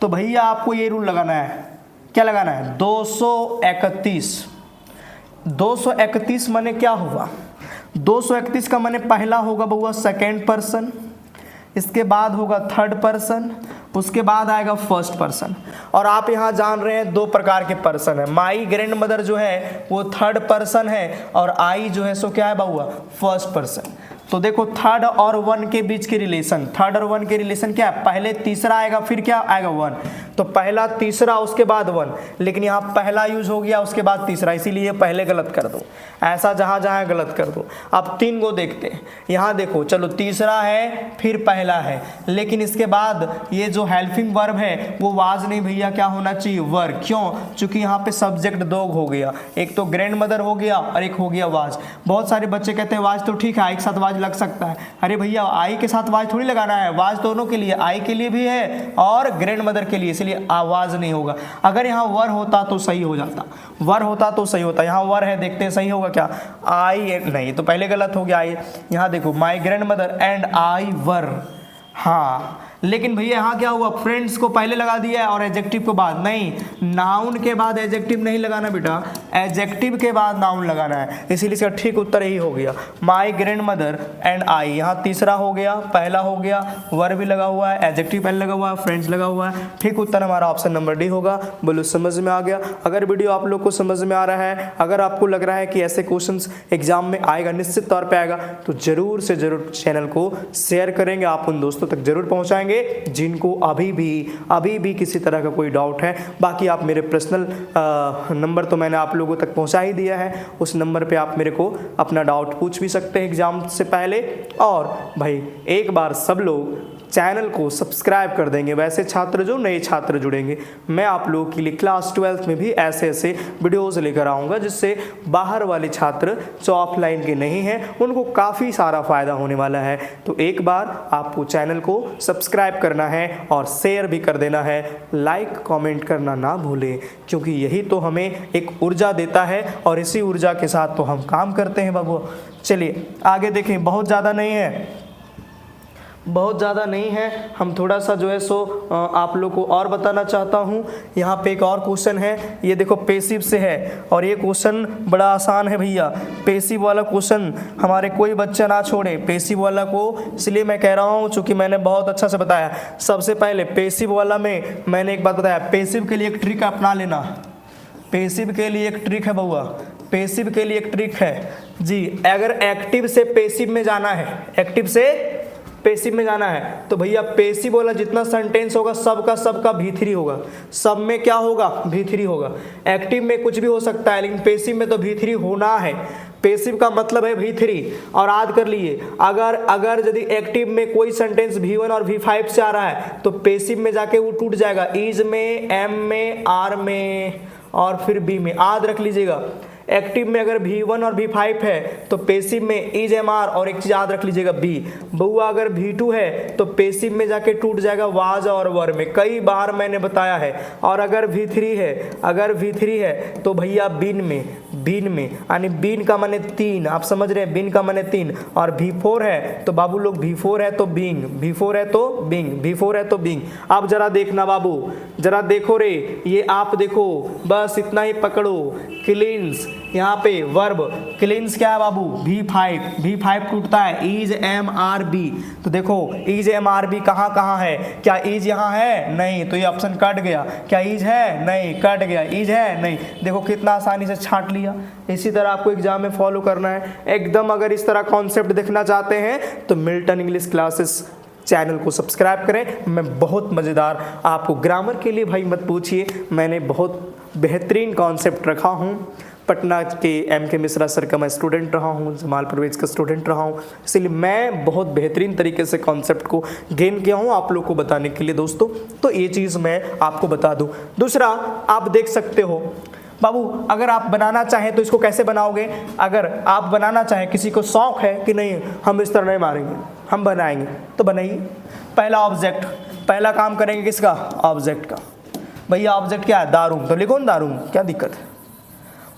तो भैया आपको ये रूल लगाना है। क्या लगाना है? 231। 231 माने क्या हुआ? 231 का माने पहला होगा बउआ सेकेंड पर्सन, इसके बाद होगा थर्ड पर्सन, उसके बाद आएगा फर्स्ट पर्सन। और आप यहाँ जान रहे हैं 2 प्रकार के पर्सन है। माई ग्रैंड मदर जो है वो थर्ड पर्सन है और आई जो है सो क्या है बउआ? First person. तो देखो थर्ड और 1 के बीच के रिलेशन, थर्ड और 1 के रिलेशन क्या है? पहले तीसरा आएगा फिर क्या आएगा? 1। तो पहला तीसरा उसके बाद 1, लेकिन यहाँ पहला यूज हो गया उसके बाद तीसरा, इसीलिए पहले गलत कर दो। ऐसा जहाँ जहाँ गलत कर दो। अब 3 को देखते हैं। यहाँ देखो चलो तीसरा है फिर पहला है, लेकिन इसके बाद ये जो हेल्पिंग वर्ब है वो वाज नहीं भैया, क्या होना चाहिए? वर। क्यों? चूंकि यहाँ पे सब्जेक्ट 2 हो गया, एक तो ग्रैंड मदर हो गया और एक हो गया वाज। बहुत सारे बच्चे कहते हैं वाज तो ठीक है, आई के साथ वाज लग सकता है। अरे भैया आई के साथ वाज थोड़ी लगाना है, वाज दोनों के लिए, आई के लिए भी है और ग्रैंड मदर के लिए, इसलिए आवाज नहीं होगा। अगर यहाँ वर होता तो सही हो जाता, वर होता तो सही होता। यहाँ वर है, देखते हैं सही होगा क्या? आई नहीं, तो पहले गलत हो गया। आई यहाँ देखो my grandmother and I were, हाँ, लेकिन भैया यहाँ क्या हुआ? फ्रेंड्स को पहले लगा दिया है और एडजेक्टिव के बाद नहीं, नाउन के बाद एडजेक्टिव नहीं लगाना बेटा, एडजेक्टिव के बाद नाउन लगाना है। इसीलिए इसका ठीक उत्तर यही हो गया, माई ग्रैंड मदर एंड आई। यहाँ तीसरा हो गया, पहला हो गया, वर भी लगा हुआ है, एडजेक्टिव पहले लगा हुआ है, फ्रेंड्स लगा हुआ है। ठीक उत्तर हमारा ऑप्शन नंबर डी होगा। बोलो समझ में आ गया? अगर वीडियो आप लोग को समझ में आ रहा है, अगर आपको लग रहा है कि ऐसे क्वेश्चन एग्जाम में आएगा, निश्चित तौर पर आएगा, तो जरूर से जरूर चैनल को शेयर करेंगे, आप उन दोस्तों तक जरूर पहुँचाएंगे जिनको अभी भी किसी तरह का कोई डाउट है। बाकी आप मेरे पर्सनल नंबर तो मैंने आप लोगों तक पहुंचा ही दिया है, उस नंबर पे आप मेरे को अपना डाउट पूछ भी सकते हैं एग्जाम से पहले। और भाई एक बार सब लोग चैनल को सब्सक्राइब कर देंगे। वैसे छात्र जो नए छात्र जुड़ेंगे, मैं आप लोगों के लिए क्लास 12th में भी ऐसे ऐसे वीडियोस लेकर आऊँगा जिससे बाहर वाले छात्र जो ऑफलाइन के नहीं हैं उनको काफ़ी सारा फ़ायदा होने वाला है। तो एक बार आपको चैनल को सब्सक्राइब करना है और शेयर भी कर देना है, लाइक कमेंट करना ना भूलें, क्योंकि यही तो हमें एक ऊर्जा देता है और इसी ऊर्जा के साथ तो हम काम करते हैं बाबू। चलिए आगे देखें, बहुत ज़्यादा नहीं है, हम थोड़ा सा जो है सो आप लोग को और बताना चाहता हूँ। यहाँ पे एक और क्वेश्चन है, ये देखो पेसिव से है और ये क्वेश्चन बड़ा आसान है भैया। पेसिव वाला क्वेश्चन हमारे कोई बच्चा ना छोड़े, पेसिव वाला को इसलिए मैं कह रहा हूँ चूँकि मैंने बहुत अच्छा से बताया। सबसे पहले पेसिव वाला में मैंने एक बात बताया, पेसिव के लिए एक ट्रिक अपना लेना। पेसिव के लिए एक ट्रिक है बउआ, पेसिव के लिए एक ट्रिक है जी। अगर एक्टिव से पेसिव में जाना है, एक्टिव से पेसिव में जाना है तो भैया पेसिव वाला जितना सेंटेंस होगा सबका V3 होगा। सब में क्या होगा? V3 होगा। एक्टिव में कुछ भी हो सकता है, लेकिन पेसिव में तो V3 होना है। पेसिव का मतलब है V3। और याद कर लिए, अगर यदि एक्टिव में कोई सेंटेंस V1 और V5 से आ रहा है तो पेसिव में जाके वो टूट जाएगा, इज में, एम में, आर में और फिर बी में। याद रख लीजिएगा, एक्टिव में अगर V1 और V5 है तो पेसिव में इज एम आर और एक चीज याद रख लीजिएगा बी। बउआ अगर V2 है तो पेसिव में जाके टूट जाएगा वाज और वर में, कई बार मैंने बताया है। और अगर V3 है तो भैया बीन में, यानी बीन का माने 3, आप समझ रहे हैं, बीन का माने 3। और V4 है तो बाबू लोग V4 है तो बिंग, V4 है तो बिंग। अब जरा देखना बाबू, जरा देखो रे, ये आप देखो, बस इतना ही पकड़ो। क्लींस, यहाँ पे वर्ब क्लींस क्या है बाबू? V5 टूटता है, इज एम आर बी। तो देखो इज एम आर बी कहाँ है? क्या इज यहाँ है? नहीं, तो ये ऑप्शन कट गया। क्या इज है? नहीं, कट गया। इज है? नहीं। देखो कितना आसानी से छांट लिया। इसी तरह आपको एग्जाम में फॉलो करना है एकदम। अगर इस तरह कॉन्सेप्ट देखना चाहते हैं तो मिल्टन इंग्लिश क्लासेस चैनल को सब्सक्राइब करें। मैं बहुत मज़ेदार आपको ग्रामर के लिए भाई मत पूछिए, मैंने बहुत बेहतरीन कॉन्सेप्ट रखा हूँ। पटना के M.K. मिश्रा सर का मैं स्टूडेंट रहा हूँ, जमाल परवेज का स्टूडेंट रहा हूँ, इसलिए मैं बहुत बेहतरीन तरीके से कॉन्सेप्ट को गेन किया हूँ आप लोग को बताने के लिए दोस्तों। तो ये चीज़ मैं आपको बता दूँ। दूसरा आप देख सकते हो बाबू अगर आप बनाना चाहें तो इसको कैसे बनाओगे? अगर आप बनाना चाहें, किसी को शौक है कि नहीं हम इस तरह नहीं मारेंगे, हम बनाएंगे, तो बनाइए। पहला ऑब्जेक्ट, पहला काम करेंगे किसका? ऑब्जेक्ट का। भैया ऑब्जेक्ट क्या है? दारूम, तो लिखो ना दारूम, क्या दिक्कत है?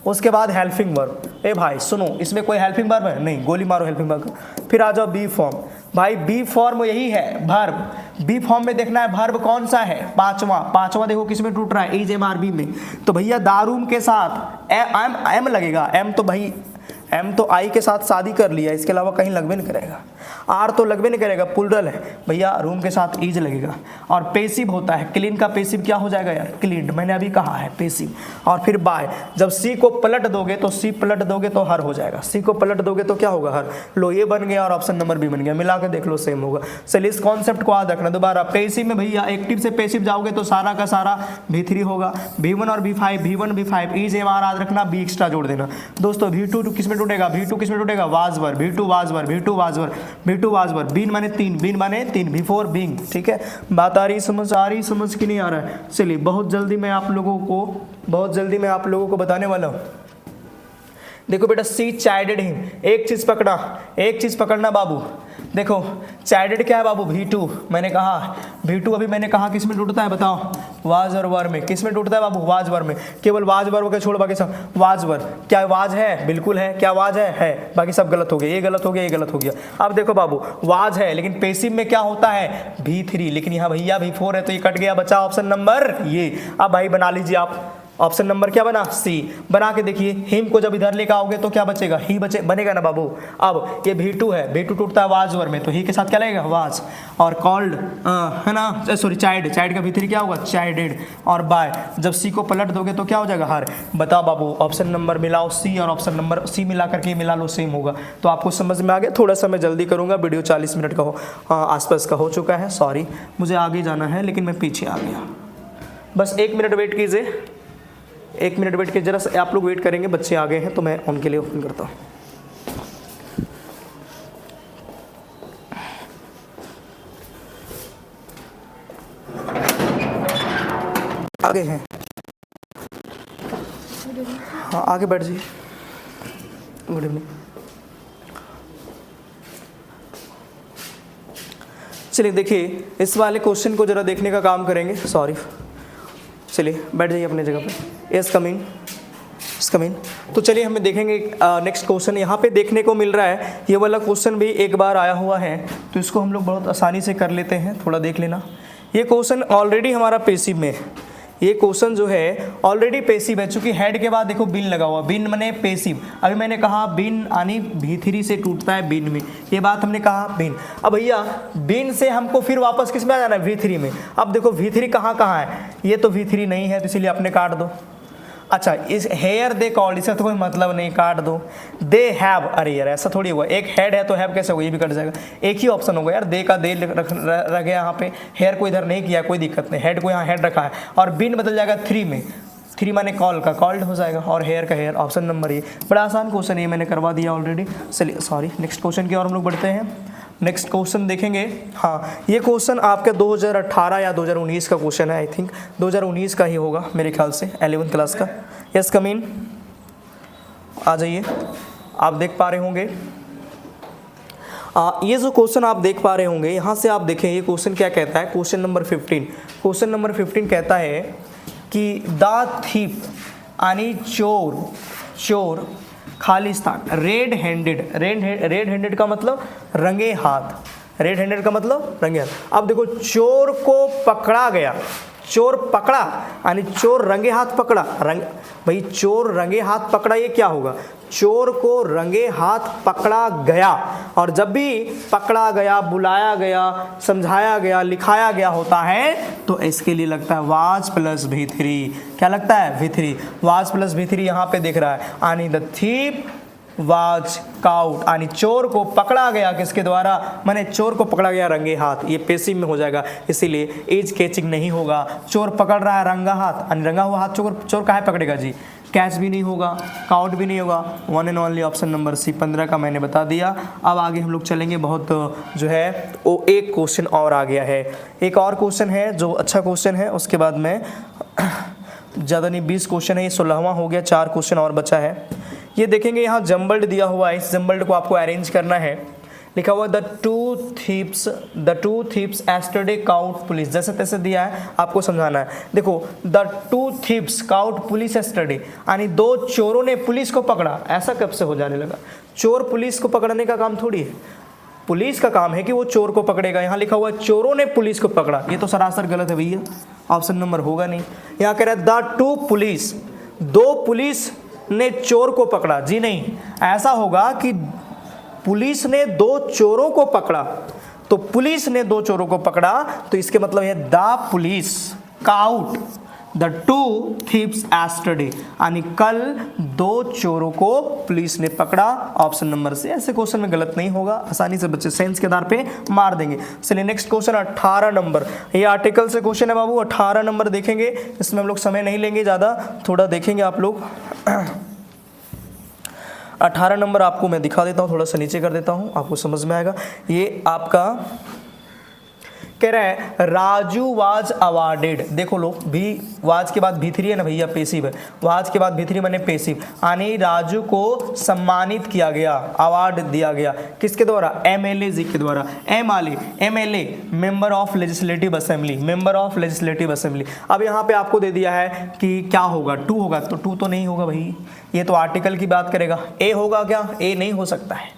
उसके बाद हेल्पिंग वर्ब। ए भाई सुनो, इसमें कोई हेल्पिंग वर्ब है? नहीं, गोली मारो हेल्पिंग वर्ब। फिर आ जाओ बी फॉर्म। भाई बी फॉर्म यही है वर्ब। बी फॉर्म में देखना है वर्ब कौन सा है? पांचवा देखो किसमें टूट रहा है? इज एम आर बी में। तो भैया दारूम के साथ एम लगेगा। एम तो भाई एम तो आई के साथ शादी कर लिया, इसके अलावा कहीं लगबे नहीं करेगा। आर तो लगबे नहीं करेगा, प्लूरल है भैया, रूम के साथ ईज लगेगा। और पेसिव होता है, क्लीन का पेसिव क्या हो जाएगा यार? क्लीन्ड, मैंने अभी कहा है पेसिव। और फिर बाय, जब सी को पलट दोगे तो सी पलट दोगे तो हर हो जाएगा। सी को पलट दोगे तो क्या होगा? हर। लो ये बन गया और ऑप्शन नंबर बी बन गया, मिला के देख लो सेम होगा। चलिए इस कॉन्सेप्ट को याद रखना। दोबारा पेसिव में भैया एक्टिव से पेसिव जाओगे तो सारा का सारा V3 होगा। V1 और V5, V1 V5 ease M R याद रखना, बी एक्स्ट्रा जोड़ देना। दोस्तों V2 किस में टूटेगा? V2 किस में टूटेगा? वाजवर, V2 वाजवर, V2 वाजवर, V2 वाजवर। बीन माने तीन, बीन माने तीन, बिफोर बीइंग। ठीक है, बात आ रही समझ कि नहीं आ रहा है? चलिए बहुत जल्दी मैं आप लोगों को बताने वाला हूँ। देखो बेटा, सी चाइल्डेड हिम, एक चीज पकड़ना बाबू। देखो चाइल्डेड क्या है बाबू? V2 मैंने कहा, V2 अभी मैंने कहा किस में टूटता है बताओ? वाज और वर में। किस में टूटता है बाबू? वाज वर में। केवल वाज वर के छोड़ बाकी सब वाज वर। क्या वाज है? बिल्कुल है। क्या वाज है? बाकी सब गलत हो गया, ये गलत हो गया, ये गलत हो गया। अब देखो बाबू, वाज है लेकिन पेसिव में क्या होता है? V3, लेकिन यहाँ भैया V4 है तो ये कट गया, बचा ऑप्शन नंबर ये। अब भाई बना लीजिए आप, ऑप्शन नंबर क्या बना? सी। बना के देखिए, हिम को जब इधर लेकर आओगे तो क्या बचेगा? ही बनेगा ना बाबू। अब ये V2 है, V2 टूटता है वाज वर में, तो ही के साथ क्या लगेगा? वाज। और कॉल्ड है ना, सॉरी चाइल्ड का V3 क्या होगा? चाइल्डेड। और बाय, जब सी को पलट दोगे तो क्या हो जाएगा? हर। बताओ बाबू, ऑप्शन नंबर मिलाओ सी और ऑप्शन नंबर सी मिला करके मिला लो, सेम होगा। तो आपको समझ में आ गया? थोड़ा सा मैं जल्दी करूंगा, वीडियो 40 मिनट का आसपास का हो चुका है। सॉरी, मुझे आगे जाना है लेकिन मैं पीछे आ गया। बस 1 मिनट वेट कीजिए, 1 मिनट वेट के, जरा आप लोग वेट करेंगे, बच्चे आ गए हैं तो मैं उनके लिए ओपन करता हूँ। आगे हैं, हाँ आगे बैठ जाइए। Good evening. चलिए देखिए, इस वाले क्वेश्चन को जरा देखने का काम करेंगे। सॉरी, चलिए बैठ जाइए अपनी जगह पे। Yes coming. तो चलिए हमें देखेंगे नेक्स्ट क्वेश्चन। यहाँ पे देखने को मिल रहा है, ये वाला क्वेश्चन भी एक बार आया हुआ है तो इसको हम लोग बहुत आसानी से कर लेते हैं, थोड़ा देख लेना। ये क्वेश्चन ऑलरेडी हमारा पेसिव में है, ये क्वेश्चन जो है ऑलरेडी पेसिव है, चूंकि हेड के बाद देखो बिन लगा हुआ, बिन माने पेसिव। अभी मैंने कहा बिन यानी V3 से टूटता है बिन में, ये बात हमने कहा बिन। अब भैया बिन से हमको फिर वापस किस में आ जाना है? V3 में। अब देखो V3 कहाँ है? ये तो V3 नहीं है तो इसीलिए अपने काट दो। अच्छा, इस हेयर दे कॉल्ड, इसका तो कोई मतलब नहीं, काट दो। दे हैव, अरे यार ऐसा थोड़ी होगा, एक हेड है तो हैव कैसे होगा? ये भी कट जाएगा। एक ही ऑप्शन होगा यार, दे का दे रख गया यहाँ पे, हेयर को इधर नहीं किया, कोई दिक्कत नहीं, हेड को यहाँ हेड रखा है। और बिन बदल जाएगा 3 में, 3 माने कॉल का कॉल्ड हो जाएगा, और हेयर का हेयर। ऑप्शन नंबर ये बड़ा आसान क्वेश्चन है, मैंने करवा दिया ऑलरेडी। चलिए सॉरी, नेक्स्ट क्वेश्चन की ओर हम लोग बढ़ते हैं। नेक्स्ट क्वेश्चन देखेंगे। हाँ, ये क्वेश्चन आपके 2018 या 2019 का क्वेश्चन है, आई थिंक 2019 का ही होगा मेरे ख्याल से, 11th क्लास का। यस कम इन, आ जाइए। आप देख पा रहे होंगे ये जो क्वेश्चन आप देख पा रहे होंगे, यहाँ से आप देखें ये क्वेश्चन क्या कहता है। क्वेश्चन नंबर 15, क्वेश्चन नंबर 15 कहता है कि द थीफ यानी चोर खालिस्तान, रेड हैंडेड का मतलब रंगे हाथ, रेड हैंडेड का मतलब रंगे हाथ। अब देखो चोर को पकड़ा गया, चोर पकड़ा यानी चोर रंगे हाथ पकड़ा, भाई चोर रंगे हाथ पकड़ा, ये क्या होगा? चोर को रंगे हाथ पकड़ा गया। और जब भी पकड़ा गया, बुलाया गया, समझाया गया, लिखाया गया होता है तो इसके लिए लगता है वाज प्लस V3। क्या लगता है? V3। वाज प्लस V3 यहाँ पे दिख रहा है, यानी द थीफ वाज काउट, यानी चोर को पकड़ा गया किसके द्वारा? माने चोर को पकड़ा गया रंगे हाथ, ये पेसिव में हो जाएगा, इसीलिए एज कैचिंग नहीं होगा। चोर पकड़ रहा है रंगा हाथ, यानी रंगा हुआ हाथ चोर काहे पकड़ेगा जी? कैच भी नहीं होगा, काउट भी नहीं होगा। One and only option number C 15 का मैंने बता दिया। अब आगे हम लोग चलेंगे, बहुत जो है वो एक क्वेश्चन और आ गया है, एक और क्वेश्चन है जो अच्छा क्वेश्चन है, उसके बाद मैं ज़्यादा नहीं 20 क्वेश्चन है, ये 16वां हो गया, 4 क्वेश्चन और बचा है। ये देखेंगे यहाँ जम्बल्ड दिया हुआ है, इस जम्बल्ड को आपको अरेंज करना है। लिखा हुआ the two thieves yesterday cout police, जैसे तैसे दिया है, आपको समझाना है। देखो the two thieves cout police yesterday, यानी 2 चोरों ने पुलिस को पकड़ा। ऐसा कब से हो जाने लगा? चोर पुलिस को पकड़ने का काम थोड़ी है, पुलिस का काम है कि वो चोर को पकड़ेगा। यहाँ लिखा हुआ है चोरों ने पुलिस को पकड़ा, ये तो सरासर गलत है भैया, ऑप्शन नंबर होगा नहीं। यहाँ कह रहा है द टू पुलिस, 2 पुलिस ने चोर को पकड़ा। जी नहीं, ऐसा होगा कि पुलिस ने 2 चोरों को पकड़ा, तो पुलिस ने 2 चोरों को पकड़ा, तो इसके मतलब है the police cout the two thieves yesterday, यानी कल 2 चोरों को पुलिस ने पकड़ा। ऑप्शन नंबर से, ऐसे क्वेश्चन में गलत नहीं होगा, आसानी से बच्चे सेंस के आधार पे मार देंगे। चलिए नेक्स्ट क्वेश्चन 18 नंबर, ये आर्टिकल से क्वेश्चन है बाबू। 18 नंबर देखेंगे, इसमें हम लोग समय नहीं लेंगे ज़्यादा, थोड़ा देखेंगे आप लोग। 18 नंबर आपको मैं दिखा देता हूँ, थोड़ा सा नीचे कर देता हूँ, आपको समझ में आएगा। ये आपका कह रहा है राजू वाज अवार्डेड। देखो लो, भी वाज के बाद भी3 है ना भैया, पेसिव है, वाज के बाद भी3 बने पेसिव, यानी राजू को सम्मानित किया गया, अवार्ड दिया गया, किसके द्वारा? एमएलए जी के द्वारा। MLA member of legislative assembly, member of legislative assembly. अब यहाँ पे आपको दे दिया है कि क्या होगा, 2 होगा, तो 2 तो नहीं होगा भाई, ये तो आर्टिकल की बात करेगा। ए होगा क्या? ए नहीं हो सकता है,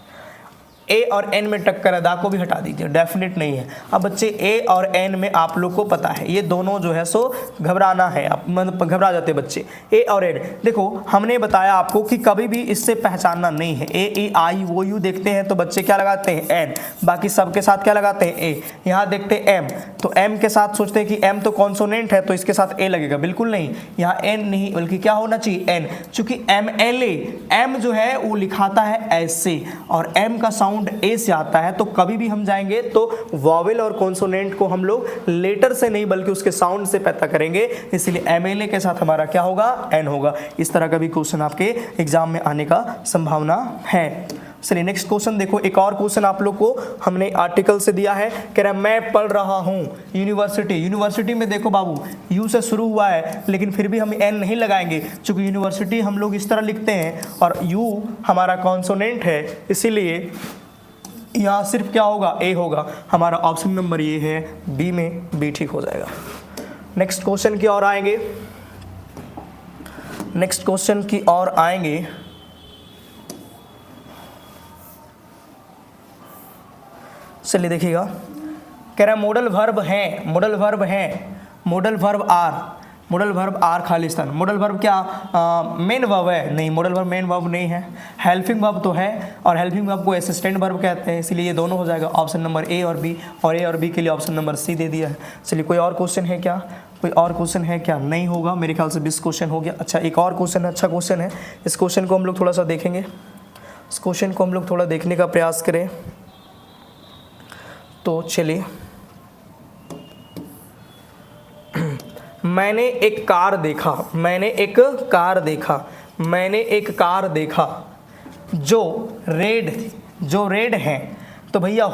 ए और एन में टक्कर है, दा को भी हटा दीजिए, डेफिनेट नहीं है। अब बच्चे ए और एन में आप लोग को पता है, ये दोनों जो है सो घबराना है, आप मतलब घबरा जाते बच्चे। ए और एन, देखो हमने बताया आपको कि कभी भी इससे पहचानना नहीं है। ए ई आई वो यू देखते हैं तो बच्चे क्या लगाते हैं? एन, बाकी सबके साथ क्या लगाते हैं? ए। यहाँ देखते हैं एम, तो एम के साथ सोचते हैं कि एम तो कॉन्सोनेंट है तो इसके साथ ए लगेगा, बिल्कुल नहीं, यहाँ एन नहीं बल्कि क्या होना चाहिए? एन। चूंकि एमएलए, एम जो है वो लिखाता है ऐसे और एम का साउंड ए से आता है, तो कभी भी हम जाएंगे तो वॉवेल और कॉन्सोनेंट को हम लोग लेटर से नहीं बल्कि उसके साउंड से पता करेंगे, इसलिए एमएलए के साथ हमारा क्या होगा? एन होगा। इस तरह का भी क्वेश्चन आपके एग्जाम में आने का संभावना है। चलिए नेक्स्ट क्वेश्चन देखो, एक और क्वेश्चन आप लोग को हमने आर्टिकल से दिया है। कह रहा है मैं पढ़ रहा हूँ यूनिवर्सिटी। यूनिवर्सिटी में देखो बाबू यू से शुरू हुआ है, लेकिन फिर भी हम एन नहीं लगाएंगे, क्योंकि यूनिवर्सिटी हम लोग इस तरह लिखते हैं और यू हमारा कॉन्सोनेंट है, इसीलिए यहाँ सिर्फ क्या होगा? ए होगा। हमारा ऑप्शन नंबर ये है, बी में बी ठीक हो जाएगा। नेक्स्ट क्वेश्चन की ओर आएंगे, नेक्स्ट क्वेश्चन की ओर आएंगे। चलिए देखिएगा, कह रहा है मॉडल वर्ब है, मॉडल वर्ब है, modal verb are, modal verb are Khalistan. Modal verb क्या मेन वर्ब है? नहीं, मॉडल वर्ब मेन वर्ब नहीं है, हेल्पिंग वर्ब तो है, और हेल्पिंग वर्ब को असिस्टेंट वर्ब कहते हैं, इसलिए ये दोनों हो जाएगा ऑप्शन नंबर ए और बी, और ए और बी के लिए ऑप्शन नंबर सी दे दिया है। चलिए कोई और क्वेश्चन है क्या? कोई और क्वेश्चन है क्या? नहीं होगा, मेरे ख्याल से 20 क्वेश्चन हो गया। अच्छा एक और क्वेश्चन है, अच्छा क्वेश्चन है, इस क्वेश्चन को हम लोग थोड़ा सा देखेंगे, इस क्वेश्चन को हम लोग थोड़ा देखने का प्रयास करें। तो चलिए, मैंने एक कार देखा, मैंने एक कार देखा, मैंने एक कार देखा जो रेड है, तो भैया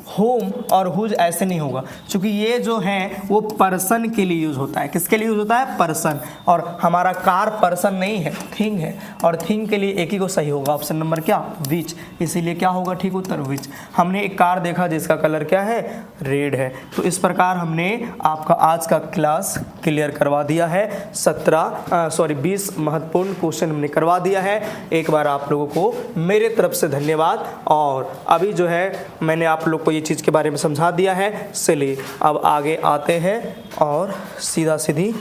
होम और हुज ऐसे नहीं होगा, क्योंकि ये जो है वो पर्सन के लिए यूज होता है। किसके लिए यूज होता है? पर्सन। और हमारा कार पर्सन नहीं है, थिंग है, और थिंग के लिए एक ही को सही होगा, ऑप्शन नंबर क्या? विच। इसीलिए क्या होगा ठीक उत्तर? विच। हमने एक कार देखा जिसका कलर क्या है? रेड है। तो इस प्रकार हमने आपका आज का क्लास क्लियर करवा दिया है। 20 महत्वपूर्ण क्वेश्चन हमने करवा दिया है। एक बार आप लोगों को मेरे तरफ से धन्यवाद। और अभी जो है मैंने आप लोग को ये चीज़ के बारे में समझा दिया है। चलिए अब आगे आते हैं और सीधा सीधी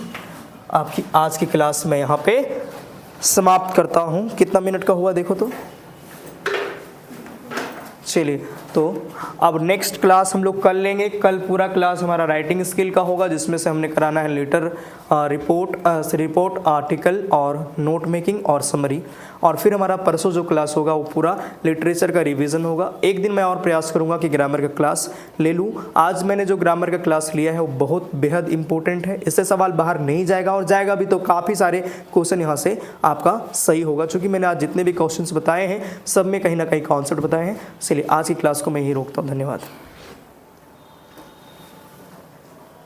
आपकी आज की क्लास में यहाँ पे समाप्त करता हूँ। कितना मिनट का हुआ देखो तो। चलिए तो अब नेक्स्ट क्लास हम लोग कल लेंगे। कल पूरा क्लास हमारा राइटिंग स्किल का होगा, जिसमें से हमने कराना है लेटर, रिपोर्ट, आर्टिकल और नोट मेकिंग और समरी। और फिर हमारा परसों जो क्लास होगा वो पूरा लिटरेचर का रिवीजन होगा। एक दिन मैं और प्रयास करूंगा कि ग्रामर का क्लास ले लूँ। आज मैंने जो ग्रामर का क्लास लिया है वो बहुत बेहद इंपॉर्टेंट है। इससे सवाल बाहर नहीं जाएगा, और जाएगा भी तो काफ़ी सारे क्वेश्चन यहाँ से आपका सही होगा, क्योंकि मैंने आज जितने भी क्वेश्चन बताए हैं सब में कहीं ना कहीं कॉन्सेप्ट बताए हैं। चलिए आज की क्लास को मैं ही रोकता हूँ। धन्यवाद।